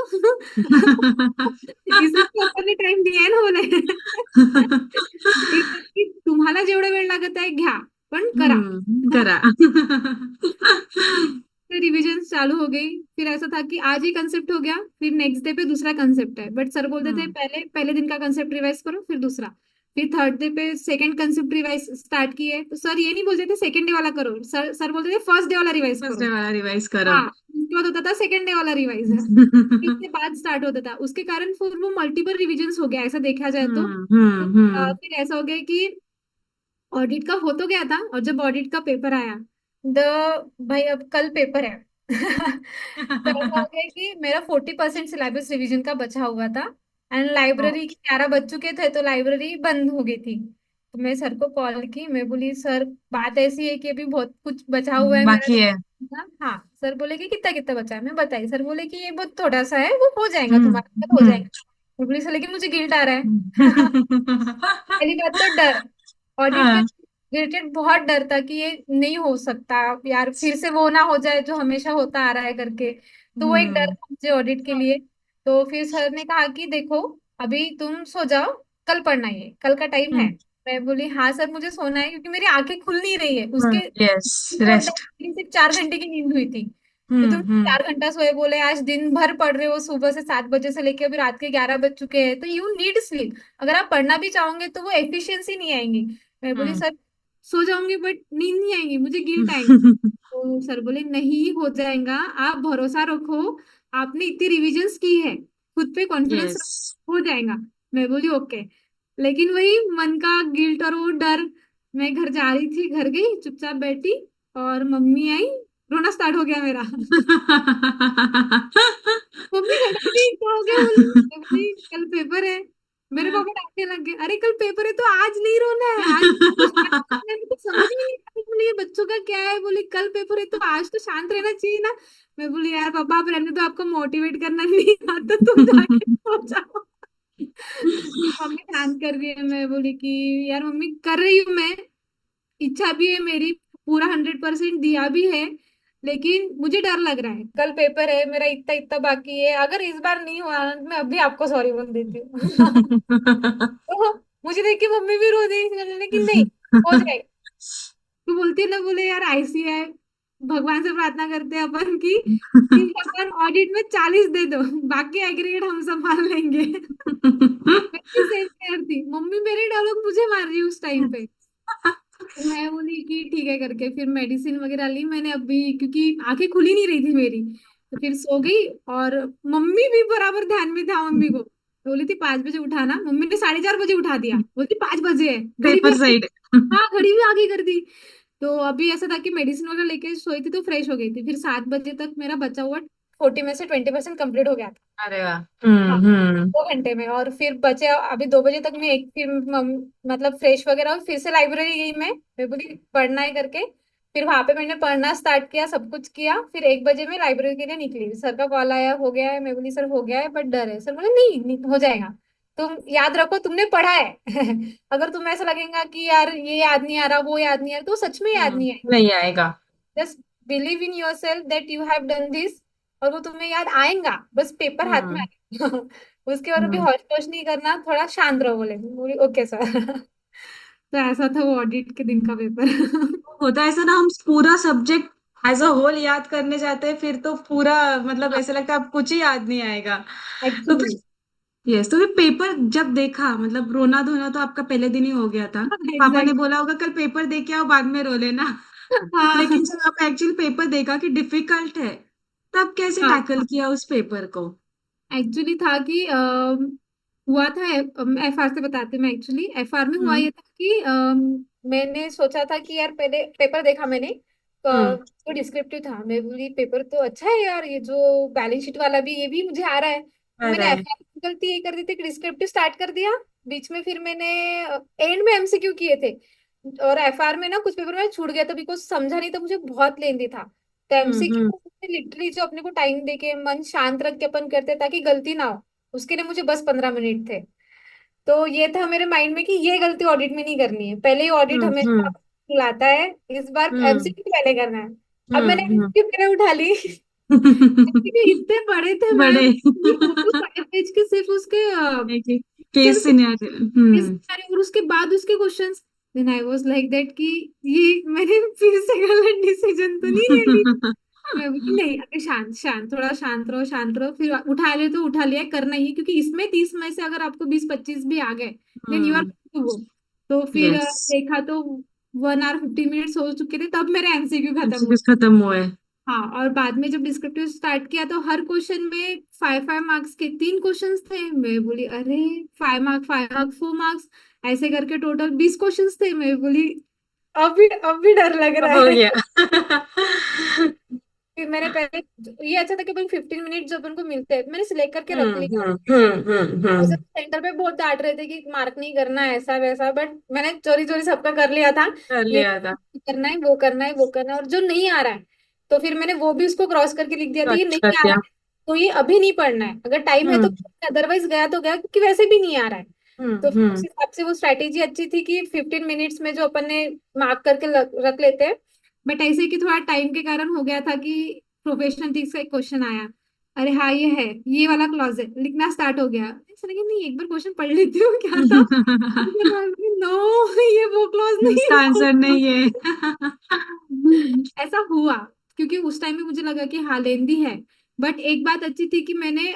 [SPEAKER 1] इसलिए तो अपन ने टाइम दिया है ना बोले। की तुम्हाला जेवढा वेळ लागत आहे घ्या, पण करा।
[SPEAKER 2] करा।
[SPEAKER 1] फिर रिवीजन चालू हो गई, फिर ऐसा था कि आज ही कंसेप्ट हो गया, फिर नेक्स्ट डे पे दूसरा कंसेप्ट है, बट सर बोलते थे
[SPEAKER 2] हम्म
[SPEAKER 1] पहले पहले दिन का कंसेप्ट रिवाइज करो फिर दूसरा। फिर थर्ड डे पे सेकंड कंसेप्ट रिवाइज स्टार्ट किए, तो सर ये नहीं बोलते थे सेकंड डे वाला करो, सर बोलते थे फर्स्ट डे वाला रिवाइज
[SPEAKER 2] फर्स्ट
[SPEAKER 1] करो।
[SPEAKER 2] डे वाला रिवाइज करो।
[SPEAKER 1] हाँ उसके बाद होता था सेकंड डे वाला रिवाइज है, इसके बाद स्टार्ट होता था, उसके कारण फिर वो मल्टीपल रिविजन्स हो गया ऐसा देखा जाए तो। फिर ऐसा हो गया कि ऑडिट का हो तो गया था, और जब ऑडिट का पेपर आया, द भाई अब कल पेपर है। तो ऐसा हो गया कि मेरा 40% सिलेबस रिवीजन का बचा हुआ था, एंड लाइब्रेरी के 11 बज चुके थे, तो लाइब्रेरी बंद हो गई थी। तो मैं सर को कॉल की, मैं बोली सर बात ऐसी है कि अभी बहुत कुछ बचा हुआ है मेरा
[SPEAKER 2] बाकी है।
[SPEAKER 1] रिवीजन का। हाँ सर बोले कि कितना कितना बचा है, मैं बताई, सर बोले कि ये बहुत थोड़ा सा है, वो हो जाएगा
[SPEAKER 2] हम्म
[SPEAKER 1] तुम्हारा, हो
[SPEAKER 2] हम्म
[SPEAKER 1] जाएगा। मैं बोली सर लेकिन मुझे गिल्ट आ रहा है।
[SPEAKER 2] हम्म।
[SPEAKER 1] पहली बात तो डर, ऑडिट के
[SPEAKER 2] हाँ।
[SPEAKER 1] रिलेटेड बहुत डर था कि ये नहीं हो सकता यार, फिर से वो ना हो जाए जो हमेशा होता आ रहा है करके। तो वो एक डर
[SPEAKER 2] हम्म
[SPEAKER 1] था मुझे ऑडिट के लिए। तो फिर सर ने कहा कि देखो अभी तुम सो जाओ, कल पढ़ना है, कल का टाइम है।
[SPEAKER 2] हम्म
[SPEAKER 1] मैं बोली हाँ सर मुझे सोना है, क्योंकि मेरी आंखें खुल नहीं रही है उसके
[SPEAKER 2] यस
[SPEAKER 1] बिफोर दैट।
[SPEAKER 2] रेस्ट।
[SPEAKER 1] सिर्फ 4 घंटे की नींद हुई थी। तो तुम
[SPEAKER 2] हम्म।
[SPEAKER 1] 4 घंटा सोए, बोले आज दिन भर पढ़ रहे हो, सुबह से 7 बजे से लेके अभी रात के 11 बज चुके हैं, तो यू नीड स्लीप। अगर आप पढ़ना भी चाहोगे तो वो एफिशिएंसी नहीं आएंगी। मैं बोली
[SPEAKER 2] हम्म
[SPEAKER 1] सर सो जाऊंगी बट नींद नहीं आएंगी, मुझे गिल्ट आएंगे। तो सर बोले नहीं हो जाएगा, आप भरोसा रखो, आपने इतनी रिविजन्स की है, खुद पे कॉन्फिडेंस
[SPEAKER 2] यस।
[SPEAKER 1] रखो, हो जाएगा। मैं बोली ओके। लेकिन वही मन का गिल्ट और वो डर। मैं घर जा रही थी, घर गई चुपचाप बैठी, और मम्मी आई, रोना स्टार्ट हो गया मेरा। मम्मी खड़ी थी, क्या हो गया बोली, मैं बोली कल पेपर है। मेरे पापा डांटने लग गए, अरे कल पेपर है तो आज नहीं रोना है, आज तो शांत रहना है। मुझे समझ में नहीं आता, बोली ये बच्चों का क्या है, बोली कल पेपर है तो आज तो शांत रहना चाहिए ना। मैं बोली यार पापा आप रहने तो, आपको मोटिवेट करना नहीं आता, तुम जाके सो जाओ। मम्मी शांत कर रही है, मैं बोली कि यार मम्मी कर रही हूँ मैं, इच्छा भी है मेरी, पूरा 100% दिया भी है, लेकिन मुझे डर लग रहा है, कल पेपर है मेरा, इतना इतना बाकी है, अगर इस बार नहीं हुआ मैं अभी आपको सॉरी बोल देती हूँ। तो मुझे देख के मम्मी भी रो दी, लेकिन नहीं हो जाएगा। तो बोलती है ना, बोले यार ऐसी है, भगवान से प्रार्थना करते हैं अपन की कि भगवान ऑडिट में 40 दे दो, बाकी एग्रीगेट हम संभाल लेंगे। मैं भी सेम केयर थी, मम्मी मेरे डायलॉग मुझे मार रही है उस टाइम पे। तो मैं बोली कि ठीक है करके फिर मेडिसिन वगैरह ली मैंने अभी, क्योंकि आंखें खुली नहीं रही थी मेरी। तो फिर सो गई, और मम्मी भी बराबर ध्यान में था, मम्मी को तो बोली थी 5 बजे उठाना, मम्मी ने 4:30 बजे उठा दिया, बोलती 5 बजे है, घड़ी भी
[SPEAKER 2] पेपर
[SPEAKER 1] आगे।
[SPEAKER 2] साइड।
[SPEAKER 1] हाँ घड़ी भी आगे कर दी। तो अभी ऐसा था कि मेडिसिन वगैरह लेके सोई थी तो फ्रेश हो गई थी, फिर 7 बजे तक मेरा बचा हुआ 40 में से 20% कंप्लीट हो गया था।
[SPEAKER 2] अरे वाह।
[SPEAKER 1] हाँ
[SPEAKER 2] हम्म।
[SPEAKER 1] 2 घंटे में, और फिर बचे अभी 2 बजे तक मैं एक फिर मतलब फ्रेश वगैरह हुई, फिर से लाइब्रेरी गई मैं बोली पढ़ना है करके। फिर वहां पे मैंने पढ़ना स्टार्ट किया, सब कुछ किया, फिर 1 बजे मैं लाइब्रेरी के लिए निकली, सर का कॉल आया हो गया है, मैं बोली सर हो गया है बट डर है, सर बोले नहीं, नहीं हो जाएगा, तुम याद रखो तुमने पढ़ा है। अगर तुम्हें ऐसा लगेगा कि यार ये याद नहीं आ रहा, वो याद नहीं आ रहा, तो सच में याद नहीं आएगा।
[SPEAKER 2] नहीं आएगा।
[SPEAKER 1] Just believe in your self that you have done this, और वो तुम्हें याद आएगा, बस पेपर हाथ में
[SPEAKER 2] हम्म
[SPEAKER 1] आएगा। उसके बाद भी
[SPEAKER 2] हम्म।
[SPEAKER 1] हौच पौच नहीं करना, थोड़ा शांत रहो, बोले ओके सर। तो ऐसा था वो ऑडिट के दिन का पेपर।
[SPEAKER 2] होता है ऐसा ना, हम पूरा सब्जेक्ट एज अ होल याद करने जाते हैं फिर तो पूरा, मतलब ऐसा लगता है अब कुछ ही याद नहीं आएगा। तो
[SPEAKER 1] एक्चुअली।
[SPEAKER 2] फिर यस, तो फिर पेपर जब देखा, मतलब रोना धोना तो आपका पहले दिन ही हो गया था। पापा ने
[SPEAKER 1] एग्जैक्ट।
[SPEAKER 2] बोला होगा कल पेपर दे के आओ, बाद में रो लेना। लेकिन
[SPEAKER 1] हाँ
[SPEAKER 2] जब आप एक्चुअली पेपर देखा कि डिफिकल्ट है, तब कैसे
[SPEAKER 1] हाँ।
[SPEAKER 2] टैकल किया उस पेपर को?
[SPEAKER 1] एक्चुअली था कि हुआ था, एफआर से बताते मैं। एक्चुअली एफआर में हुआ
[SPEAKER 2] हम्म
[SPEAKER 1] ये था कि मैंने सोचा था कि यार, पहले पेपर देखा मैंने,
[SPEAKER 2] हम्म।
[SPEAKER 1] तो डिस्क्रिप्टिव था। मैं बोली पेपर तो अच्छा है यार, ये जो बैलेंस शीट वाला भी, ये भी मुझे आ रहा है। तो
[SPEAKER 2] आ रहा
[SPEAKER 1] मैंने
[SPEAKER 2] है।
[SPEAKER 1] एफआर की गलती ये कर दी थी कि डिस्क्रिप्टिव स्टार्ट कर दिया बीच में, फिर मैंने एंड में एमसीक्यू किए थे। और एफआर में ना कुछ पेपर में छूट गया था, बिकॉज समझा नहीं था, मुझे बहुत लेंदी था। तो
[SPEAKER 2] हम्म।
[SPEAKER 1] एमसीक्यू लिटरली जो अपने को टाइम देके मन शांत रख के अपन करते ताकि गलती ना हो, उसके लिए मुझे बस 15 मिनट थे। तो ये था मेरे माइंड में कि ये गलती ऑडिट में नहीं करनी है। पहले ही ऑडिट हमेशा
[SPEAKER 2] हम्म
[SPEAKER 1] लाता है, इस बार
[SPEAKER 2] हम्म
[SPEAKER 1] एमसीक्यू पहले करना है। अब मैंने
[SPEAKER 2] हम्म।
[SPEAKER 1] एमसीक्यू पहले उठा ली। MCQ इतने बड़े थे
[SPEAKER 2] बड़े।
[SPEAKER 1] मैम, 4 to 5 पेज के, सिर्फ उसके
[SPEAKER 2] केस
[SPEAKER 1] सिर्फ
[SPEAKER 2] सिनेरियो।
[SPEAKER 1] इस और उसके बाद उसके questions. Then I was like that कि ये मैंने फिर से गलत डिसीजन तो नहीं ले ली। मैं बोली नहीं, अभी शांत शांत, थोड़ा शांत रहो, शांत रहो, फिर उठा ले तो उठा लिया, करना ही है, क्योंकि इसमें 30 में से अगर आपको 20-25 भी आ गए, then you are
[SPEAKER 2] hmm.
[SPEAKER 1] To go. तो फिर
[SPEAKER 2] यस।
[SPEAKER 1] देखा तो 1 hour 50 minutes हो चुके थे, तब मेरे एमसीक्यू खत्म हुए।
[SPEAKER 2] एमसीक्यूज खत्म हुए।
[SPEAKER 1] हाँ, और बाद में जब डिस्क्रिप्टिव स्टार्ट किया तो हर क्वेश्चन में 5-5 मार्क्स के 3 क्वेश्चंस थे। मैं बोली अरे, 5 मार्क 5 मार्क 4 मार्क्स, ऐसे करके टोटल 20 क्वेश्चंस थे। मैं बोली अब भी डर लग
[SPEAKER 2] अब
[SPEAKER 1] रहा
[SPEAKER 2] हो
[SPEAKER 1] है।
[SPEAKER 2] गया।
[SPEAKER 1] फिर मैंने पहले, ये अच्छा था कि अपन 15 मिनट जो अपन को मिलते हैं, मैंने सिलेक्ट करके रख लिया। और जब
[SPEAKER 2] हम्म।
[SPEAKER 1] सेंटर पे बहुत डांट रहे थे कि मार्क नहीं करना ऐसा वैसा, बट मैंने चोरी चोरी सबका कर लिया था।
[SPEAKER 2] कर
[SPEAKER 1] ये
[SPEAKER 2] लिया था।
[SPEAKER 1] करना है, वो करना है, वो करना है, और जो नहीं आ रहा है तो फिर मैंने वो भी उसको क्रॉस करके लिख दिया था, ये
[SPEAKER 2] क्रॉस
[SPEAKER 1] नहीं
[SPEAKER 2] कर
[SPEAKER 1] आ
[SPEAKER 2] दिया।
[SPEAKER 1] रहा है तो ये अभी नहीं पढ़ना है, अगर टाइम है तो,
[SPEAKER 2] हम्म
[SPEAKER 1] अदरवाइज गया तो गया, क्योंकि वैसे भी नहीं आ रहा है। तो फिर उस
[SPEAKER 2] हम्म।
[SPEAKER 1] हिसाब से वो स्ट्रैटेजी अच्छी थी कि 15 मिनट्स में जो अपन ने मार्क करके रख लेते हैं। बट ऐसे कि थोड़ा टाइम के कारण हो गया था कि प्रोफेशनल थिंग्स का एक क्वेश्चन आया। अरे हाँ, ये है, ये वाला क्लॉज है, लिखना स्टार्ट हो गया। ऐसा लगा नहीं, एक बार क्वेश्चन पढ़ लेती हूँ क्या था। नो, ये वो क्लॉज नहीं
[SPEAKER 2] इसका
[SPEAKER 1] है, वो
[SPEAKER 2] आंसर नहीं
[SPEAKER 1] clause
[SPEAKER 2] है।
[SPEAKER 1] है। ऐसा हुआ, क्योंकि उस टाइम में मुझे लगा कि हाँ लेंदी है। बट एक बात अच्छी थी कि मैंने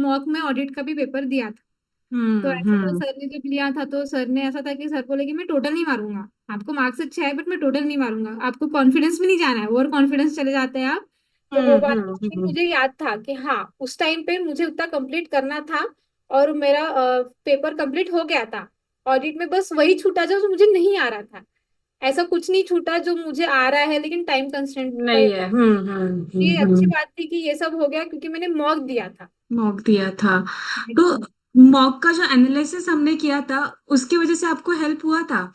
[SPEAKER 1] मॉक में ऑडिट का भी पेपर दिया था। तो ऐसा तो
[SPEAKER 2] हम्म।
[SPEAKER 1] सर ने जब लिया था तो सर ने ऐसा था कि सर बोले कि मैं टोटल नहीं मारूंगा, आपको मार्क्स अच्छे है बट मैं टोटल नहीं मारूंगा, आपको कॉन्फिडेंस भी नहीं जाना है, ओवर कॉन्फिडेंस चले जाते हैं आप। तो वो बात
[SPEAKER 2] हम्म।
[SPEAKER 1] मुझे याद था कि हाँ, उस टाइम पे मुझे उतना कंप्लीट करना था। और मेरा पेपर कंप्लीट हो गया था। ऑडिट में बस वही छूटा जो मुझे नहीं आ रहा था। ऐसा कुछ नहीं छूटा जो मुझे आ रहा है, लेकिन टाइम कंस्ट्रेंट का
[SPEAKER 2] नहीं है।
[SPEAKER 1] ये अच्छी बात थी कि ये सब हो गया क्योंकि मैंने मॉक दिया था।
[SPEAKER 2] मॉक दिया था। तो मॉक का जो एनालिसिस हमने किया था, उसकी वजह से आपको हेल्प हुआ था?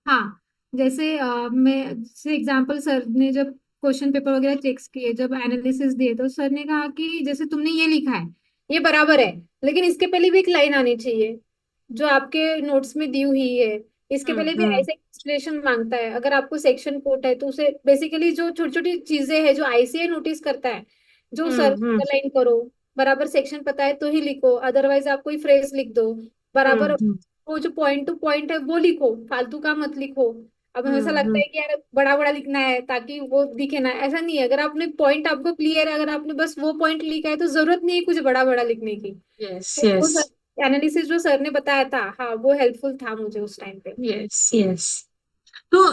[SPEAKER 1] हाँ, जैसे मैं जैसे एग्जांपल, सर ने जब क्वेश्चन पेपर वगैरह चेक्स किए, जब एनालिसिस दिए, तो सर ने कहा कि जैसे तुमने ये लिखा है, ये बराबर है, लेकिन इसके पहले भी एक लाइन आनी चाहिए जो आपके नोट्स में दी हुई है। इसके पहले भी
[SPEAKER 2] हम्म
[SPEAKER 1] ऐसे एक्सप्लेनेशन मांगता है। अगर आपको सेक्शन कोट है तो उसे बेसिकली जो छोटी छोटी चीजें हैं जो आईसीए नोटिस करता है, जो सर
[SPEAKER 2] हम्म
[SPEAKER 1] लाइन करो, बराबर सेक्शन पता है तो ही लिखो, अदरवाइज आप कोई फ्रेज लिख दो बराबर।
[SPEAKER 2] हम्म
[SPEAKER 1] वो जो पॉइंट टू पॉइंट है वो लिखो, फालतू का मत लिखो। अब हमेशा लगता
[SPEAKER 2] हम्म।
[SPEAKER 1] है कि यार बड़ा बड़ा लिखना है ताकि वो दिखे ना, ऐसा नहीं है। अगर आपने पॉइंट आपको क्लियर है, अगर आपने बस वो पॉइंट लिखा है तो जरूरत नहीं है कुछ बड़ा बड़ा लिखने की।
[SPEAKER 2] यस
[SPEAKER 1] तो वो
[SPEAKER 2] यस
[SPEAKER 1] एनालिसिस जो सर ने बताया था, हाँ, वो हेल्पफुल था मुझे उस टाइम पे।
[SPEAKER 2] Yes yes. तो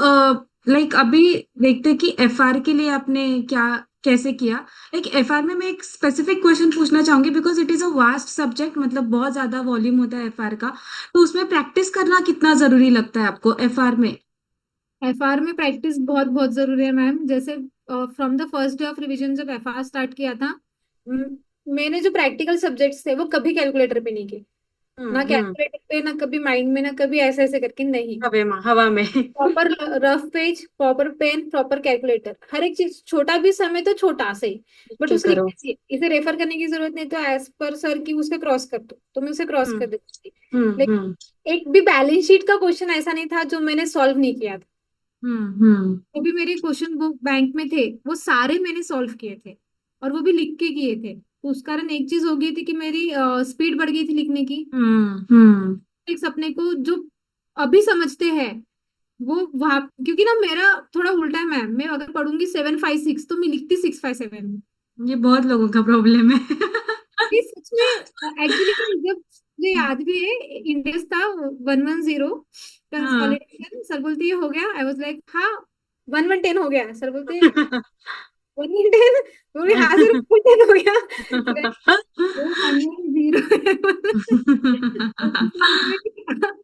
[SPEAKER 2] लाइक अभी देखते हैं कि एफआर के लिए आपने क्या कैसे किया। लाइक एफआर में मैं एक स्पेसिफिक क्वेश्चन पूछना चाहूंगी, because it is a vast subject, मतलब बहुत ज्यादा वॉल्यूम होता है एफआर का। तो उसमें प्रैक्टिस करना कितना जरूरी लगता है आपको एफआर में?
[SPEAKER 1] एफआर में प्रैक्टिस बहुत बहुत जरूरी है मैम। जैसे from the first day of revision जब एफआर स्टार्ट किया था, म- मैंने जो प्रैक्टिकल सब्जेक्ट्स थे वो कभी कैलकुलेटर पे नहीं किए। ना
[SPEAKER 2] हम्म।
[SPEAKER 1] कैलकुलेटर पे, ना कभी माइंड में, ना कभी ऐसे ऐसे करके, नहीं।
[SPEAKER 2] हवा में।
[SPEAKER 1] Proper rough page, proper pen, proper calculator, हर एक चीज, छोटा भी समय तो छोटा सही, बट
[SPEAKER 2] क्या
[SPEAKER 1] उसे
[SPEAKER 2] करो।
[SPEAKER 1] लिखना चाहिए। इसे रेफर करने की जरूरत नहीं, तो एज पर सर की उसे क्रॉस कर दो, तो मैं उसे क्रॉस
[SPEAKER 2] हम्म
[SPEAKER 1] कर देती थी। लेकिन
[SPEAKER 2] हम्म।
[SPEAKER 1] एक भी बैलेंस शीट का क्वेश्चन ऐसा नहीं था जो मैंने सॉल्व नहीं किया था।
[SPEAKER 2] हम्म।
[SPEAKER 1] वो भी मेरे क्वेश्चन बुक बैंक में थे, वो सारे मैंने सॉल्व किए थे, और वो भी लिख के किए थे। तो उस कारण एक चीज हो गई थी कि मेरी स्पीड बढ़ गई थी लिखने की।
[SPEAKER 2] हम्म।
[SPEAKER 1] एक सपने को जो अभी समझते हैं, वो वहां, क्योंकि ना मेरा थोड़ा उल्टा है मैम, मैं अगर पढ़ूंगी 756 तो मैं लिखती 657।
[SPEAKER 2] ये बहुत लोगों का प्रॉब्लम है।
[SPEAKER 1] ये सच में एक्चुअली, जब मुझे याद भी है, इंडेक्स था 110
[SPEAKER 2] हाँ।
[SPEAKER 1] कंसोलिडेशन, सर बोलती है हो गया, आई वाज लाइक हाँ 1110 हो गया, सर बोलते हैं 110, बोले हाँ सर 110 हो गया। वो 110 है। तो सर बोले कि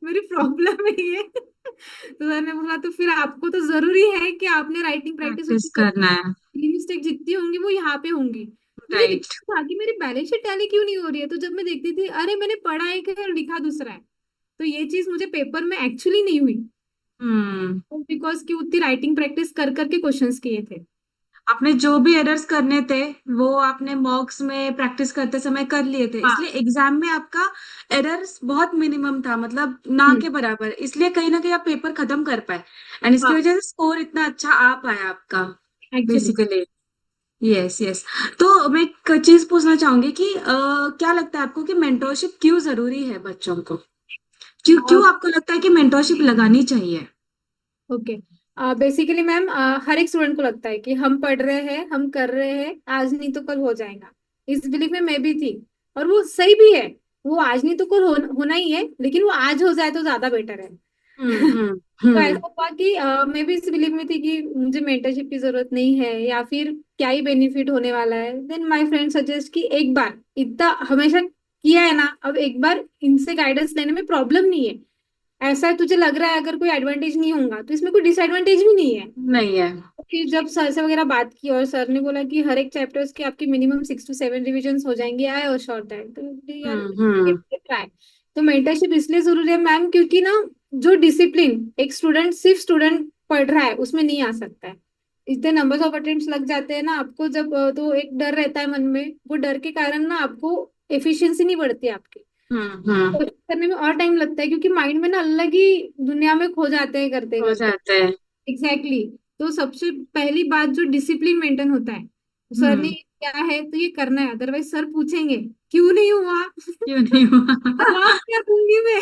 [SPEAKER 1] मेरी प्रॉब्लम है ये। तो सर ने बोला तो फिर आपको तो जरूरी है कि आपने राइटिंग प्रैक्टिस
[SPEAKER 2] प्रैक्टिस
[SPEAKER 1] उतनी करी,
[SPEAKER 2] करना है।
[SPEAKER 1] मिस्टेक जितनी होंगी वो यहाँ पे होंगी। मुझे
[SPEAKER 2] राइट।
[SPEAKER 1] दिक्कत था कि मेरी बैलेंस शीट टैली क्यों नहीं हो रही है, तो जब मैं देखती थी अरे मैंने पढ़ा एक है और लिखा दूसरा है, तो ये चीज मुझे पेपर में एक्चुअली नहीं हुई,
[SPEAKER 2] हम्म।
[SPEAKER 1] बिकॉज कि उतनी राइटिंग प्रैक्टिस कर करके क्वेश्चंस किए थे।
[SPEAKER 2] आपने जो भी एरर्स करने थे वो आपने मॉक्स में प्रैक्टिस करते समय कर लिए थे,
[SPEAKER 1] हाँ।
[SPEAKER 2] इसलिए एग्जाम में आपका एरर्स बहुत मिनिमम था, मतलब ना
[SPEAKER 1] हम्म।
[SPEAKER 2] के बराबर, इसलिए कहीं ना कहीं आप पेपर खत्म कर पाए। एंड इसकी
[SPEAKER 1] हाँ।
[SPEAKER 2] वजह से स्कोर इतना अच्छा आ पाया आपका।
[SPEAKER 1] Actually
[SPEAKER 2] basically. Yes yes. तो मैं एक चीज पूछना चाहूंगी कि क्या लगता है आपको कि मेंटोरशिप क्यों जरूरी है बच्चों को? क्यों क्यों आपको लगता है कि मेंटोरशिप लगानी चाहिए?
[SPEAKER 1] ओके। बेसिकली मैम, हर एक स्टूडेंट को लगता है कि हम पढ़ रहे हैं, हम कर रहे हैं, आज नहीं तो कल हो जाएगा। इस बिलीफ में मैं भी थी, और वो सही भी है। वो आज नहीं तो कल होना ही है, लेकिन वो आज हो जाए तो ज्यादा बेटर है।
[SPEAKER 2] हम्म।
[SPEAKER 1] तो
[SPEAKER 2] हम्म।
[SPEAKER 1] ऐसा हुआ कि मैं भी इस बिलीव में थी कि मुझे मेंटरशिप की जरूरत नहीं है, या फिर क्या ही बेनिफिट होने वाला है। देन माय फ्रेंड सजेस्ट कि एक बार, इतना हमेशा किया है ना, अब एक बार इनसे गाइडेंस लेने में प्रॉब्लम नहीं है। ऐसा तुझे लग रहा है अगर कोई एडवांटेज नहीं होगा, तो इसमें कोई डिसएडवांटेज भी नहीं है।
[SPEAKER 2] नहीं है।
[SPEAKER 1] तो फिर जब सर से वगैरह बात की, और सर ने बोला कि हर एक चैप्टर्स के आपके मिनिमम 6 to 7 रिविजन हो जाएंगे, आई और श्योर दैट, तो यार
[SPEAKER 2] हम्म।
[SPEAKER 1] ट्राई। तो मेंटरशिप इसलिए जरूरी है मैम, क्योंकि ना जो डिसिप्लिन एक स्टूडेंट, सिर्फ स्टूडेंट पढ़ रहा है उसमें नहीं आ सकता है। इतने नंबर्स ऑफ अटेम्प्ट्स लग जाते हैं ना आपको, जब तो एक डर रहता है मन में, वो डर के कारण ना आपको एफिशिएंसी नहीं बढ़ती आपकी,
[SPEAKER 2] हम्म।
[SPEAKER 1] कोशिश करने में और टाइम लगता है, क्योंकि माइंड में ना अलग ही दुनिया में खो जाते हैं करते
[SPEAKER 2] हो
[SPEAKER 1] करते।
[SPEAKER 2] जाता है।
[SPEAKER 1] Exactly exactly। तो सबसे पहली बात जो डिसिप्लिन मेंटेन होता है, सर ने
[SPEAKER 2] हम्म।
[SPEAKER 1] क्या है तो ये करना है, अदरवाइज सर पूछेंगे क्यों नहीं हुआ।
[SPEAKER 2] क्यों नहीं हुआ?
[SPEAKER 1] जवाब क्या दूंगी मैं।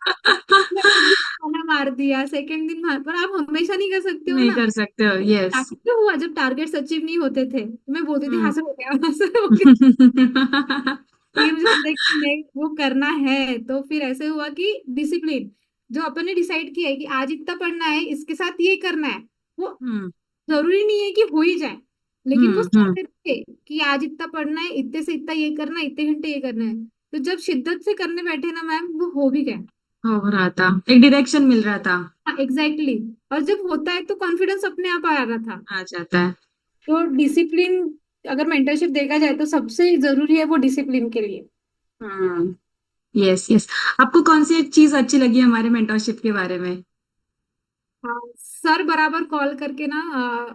[SPEAKER 1] मैं एक दिन खाना मार दिया, सेकंड दिन मार, पर आप हमेशा नहीं कर सकते हो
[SPEAKER 2] नहीं
[SPEAKER 1] ना।
[SPEAKER 2] कर सकते हो, यस।
[SPEAKER 1] टारगेट तो हुआ, जब टारगेट्स अचीव नहीं होते थे तो मैं बोलती थी
[SPEAKER 2] हम्म।
[SPEAKER 1] हासिल हो गया, हासिल हो गया। तो ये मुझे लगता है कि नहीं, वो करना है। तो फिर ऐसे हुआ कि डिसिप्लिन, जो अपन ने डिसाइड किया है कि आज इतना पढ़ना है, इसके साथ ये करना है, वो
[SPEAKER 2] हम्म।
[SPEAKER 1] जरूरी नहीं है कि हो ही जाए, लेकिन वो
[SPEAKER 2] हम्म।
[SPEAKER 1] स्टार्टेड थे कि आज इतना पढ़ना है, इतने से इतना ये करना है, इतने घंटे ये करना है। तो जब शिद्दत से करने बैठे ना मैम, वो हो भी गया।
[SPEAKER 2] हो रहा था, एक डायरेक्शन मिल रहा था।
[SPEAKER 1] हाँ एग्जैक्टली exactly। और जब होता है तो कॉन्फिडेंस अपने आप आ रहा था।
[SPEAKER 2] आ जाता है।
[SPEAKER 1] तो डिसिप्लिन, अगर मेंटरशिप देखा जाए तो सबसे जरूरी है वो डिसिप्लिन के लिए।
[SPEAKER 2] हम्म। Yes yes. आपको कौन सी एक चीज अच्छी लगी हमारे मेंटरशिप के बारे में?
[SPEAKER 1] हाँ, सर बराबर कॉल करके ना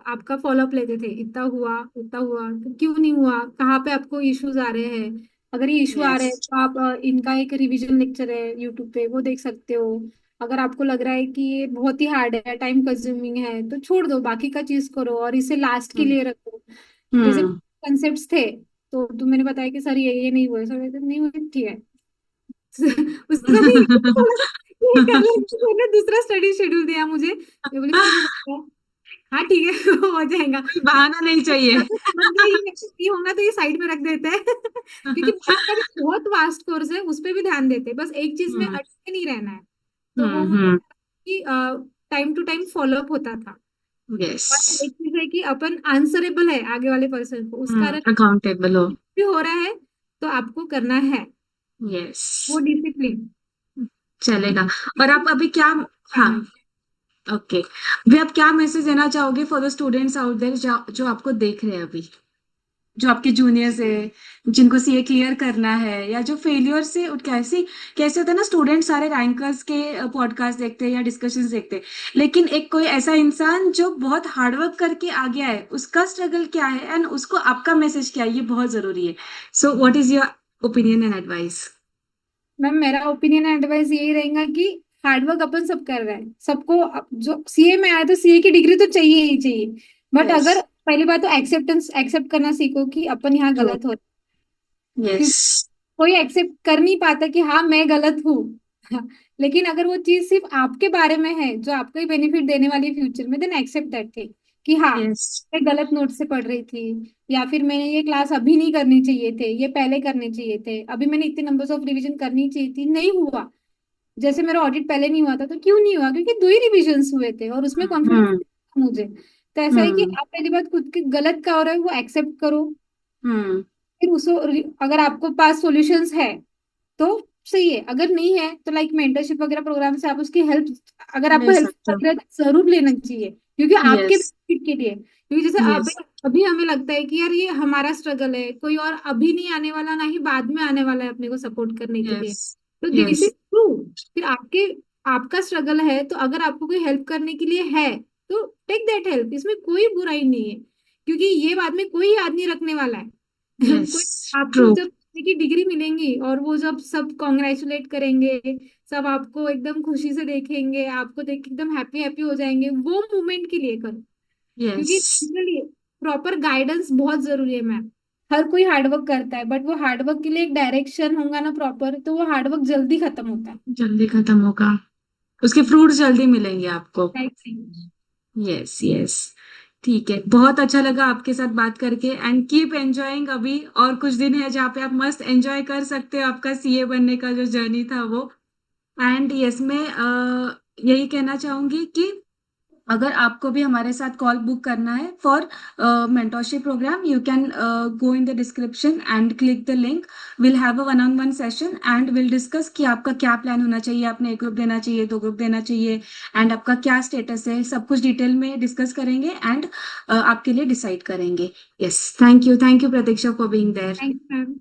[SPEAKER 1] आपका फॉलोअप लेते थे, इतना हुआ उतना हुआ, तो क्यों नहीं हुआ, कहाँ पे आपको इश्यूज आ रहे हैं। अगर ये इशू आ रहे
[SPEAKER 2] यस।
[SPEAKER 1] हैं तो आप इनका एक रिवीजन लेक्चर है यूट्यूब पे, वो देख सकते हो। अगर आपको लग रहा है कि ये बहुत ही हार्ड है, टाइम कंज्यूमिंग है, तो छोड़ दो, बाकी का चीज करो और इसे लास्ट के
[SPEAKER 2] हम्म।
[SPEAKER 1] लिए रखो। जैसे
[SPEAKER 2] हम्म।
[SPEAKER 1] कंसेप्ट थे, तो मैंने बताया कि सर ये नहीं हुआ, सर कहते, नहीं हुआ ठीक है। उसका नहीं ये कर लो, मैंने दूसरा स्टडी शेड्यूल दिया मुझे, मैं बोली सर ये होगा, हाँ ठीक है हो जाएगा।
[SPEAKER 2] कोई बहाना नहीं चाहिए।
[SPEAKER 1] समझ गए ये होगा तो ये साइड में रख देते हैं। क्योंकि मैथ का भी बहुत वास्ट कोर्स है, उस पर भी ध्यान देते हैं, बस एक चीज में
[SPEAKER 2] हम्म।
[SPEAKER 1] अटके नहीं रहना है। तो वो मुझे
[SPEAKER 2] हम्म।
[SPEAKER 1] कि टाइम टू टाइम फॉलोअप होता था।
[SPEAKER 2] यस।
[SPEAKER 1] और एक चीज है कि अपन आंसरेबल है आगे वाले पर्सन को, उस कारण
[SPEAKER 2] अकाउंटेबल हो।
[SPEAKER 1] भी हो रहा है, तो आपको करना है
[SPEAKER 2] यस।
[SPEAKER 1] वो डिसिप्लिन।
[SPEAKER 2] चलेगा। और आप अभी क्या, हाँ,
[SPEAKER 1] काम है।
[SPEAKER 2] ओके, अभी आप क्या मैसेज देना चाहोगे for the students out there जो जो आपको देख रहे हैं अभी, जो आपके जूनियर्स है, जिनको सीए क्लियर करना है, या जो फेलियर से कैसे कैसे होता है ना, स्टूडेंट सारे रैंकर्स के पॉडकास्ट देखते हैं या डिस्कशंस देखते हैं, लेकिन एक कोई ऐसा इंसान जो बहुत हार्डवर्क करके आ गया है, उसका स्ट्रगल क्या है एंड उसको आपका मैसेज क्या है, ये बहुत जरूरी है। So what is your opinion and advice?
[SPEAKER 1] Ma'am मेरा ओपिनियन एडवाइस यही रहेगा कि हार्डवर्क अपन सब कर रहे हैं, सबको जो सीए में आया तो सीए की डिग्री तो चाहिए ही चाहिए। But
[SPEAKER 2] yes.
[SPEAKER 1] अगर पहली बात तो एक्सेप्टेंस, एक्सेप्ट करना सीखो कि अपन यहाँ
[SPEAKER 2] ट्रू।
[SPEAKER 1] गलत हो।
[SPEAKER 2] यस।
[SPEAKER 1] क्योंकि कोई एक्सेप्ट कर नहीं पाता कि हाँ मैं गलत हूँ। लेकिन अगर वो चीज सिर्फ आपके बारे में है, जो आपको ही बेनिफिट देने वाली है फ्यूचर में, देन एक्सेप्ट दैट थिंग कि हाँ,
[SPEAKER 2] यस।
[SPEAKER 1] मैं गलत नोट से पढ़ रही थी, या फिर मैंने ये क्लास अभी नहीं करनी चाहिए थे, ये पहले करने चाहिए थे, अभी मैंने इतने नंबर्स ऑफ रिवीजन करनी चाहिए थी, नहीं हुआ। जैसे मेरा ऑडिट पहले नहीं हुआ था, तो क्यों नहीं हुआ? क्योंकि 2 ही रिविजन्स हुए थे और उसमें कॉन्फिडेंस
[SPEAKER 2] हम्म।
[SPEAKER 1] मुझे। तो ऐसा है कि
[SPEAKER 2] हम्म।
[SPEAKER 1] आप पहली बात खुद की गलत का हो रहा है वो एक्सेप्ट करो।
[SPEAKER 2] हम्म।
[SPEAKER 1] फिर उसको अगर आपको पास सॉल्यूशंस है तो सही है, अगर नहीं है तो लाइक मेंटरशिप वगैरह प्रोग्राम से आप उसकी हेल्प, अगर आपको
[SPEAKER 2] ले
[SPEAKER 1] हेल्प
[SPEAKER 2] सकते हो।
[SPEAKER 1] लग रहा है तो जरूर लेना चाहिए, क्योंकि आपके
[SPEAKER 2] यस।
[SPEAKER 1] बेनिफिट के लिए। क्योंकि जैसे आप,
[SPEAKER 2] यस।
[SPEAKER 1] अभी हमें लगता है कि यार ये हमारा स्ट्रगल है, कोई और अभी नहीं आने वाला, ना ही बाद में आने वाला है अपने को सपोर्ट करने के लिए।
[SPEAKER 2] यस।
[SPEAKER 1] तो दिस
[SPEAKER 2] यस।
[SPEAKER 1] Is true. फिर आपका स्ट्रगल है, तो अगर आपको कोई हेल्प करने के लिए है तो टेक दैट हेल्प, इसमें कोई बुराई नहीं है। क्योंकि ये बाद में कोई याद नहीं रखने वाला है।
[SPEAKER 2] यस।
[SPEAKER 1] कोई, आपको
[SPEAKER 2] ट्रू।
[SPEAKER 1] जब की डिग्री मिलेंगी और वो जब सब कॉन्ग्रेचुलेट करेंगे, सब आपको एकदम खुशी से देखेंगे, आपको देख के एकदम हैप्पी हैप्पी हो जाएंगे, वो मोमेंट के लिए करो।
[SPEAKER 2] यस।
[SPEAKER 1] क्योंकि प्रॉपर गाइडेंस बहुत जरूरी है मैम। हर कोई हार्डवर्क करता है, बट वो हार्डवर्क के लिए एक डायरेक्शन होगा ना प्रॉपर, तो वो हार्डवर्क जल्दी खत्म होता है।
[SPEAKER 2] जल्दी खत्म होगा, उसके फ्रूट जल्दी मिलेंगे आपको।
[SPEAKER 1] राइट।
[SPEAKER 2] यस। यस। ठीक है, बहुत अच्छा लगा आपके साथ बात करके, एंड कीप एंजॉयिंग। अभी और कुछ दिन है जहाँ पे आप मस्त एंजॉय कर सकते हो आपका सीए बनने का जो जर्नी था वो। एंड यस, मैं यही कहना चाहूंगी कि अगर आपको भी हमारे साथ कॉल बुक करना है for mentorship programme, you can go in the description and click the link. Will have a one on one session and will discuss कि आपका क्या प्लान होना चाहिए, आपने एक ग्रुप देना चाहिए, 2 ग्रुप देना चाहिए, एंड आपका क्या स्टेटस है, सब कुछ डिटेल में डिस्कस करेंगे एंड आपके लिए डिसाइड करेंगे। Yes, thank you Pratiksha for being there.
[SPEAKER 1] Thanks ma'am.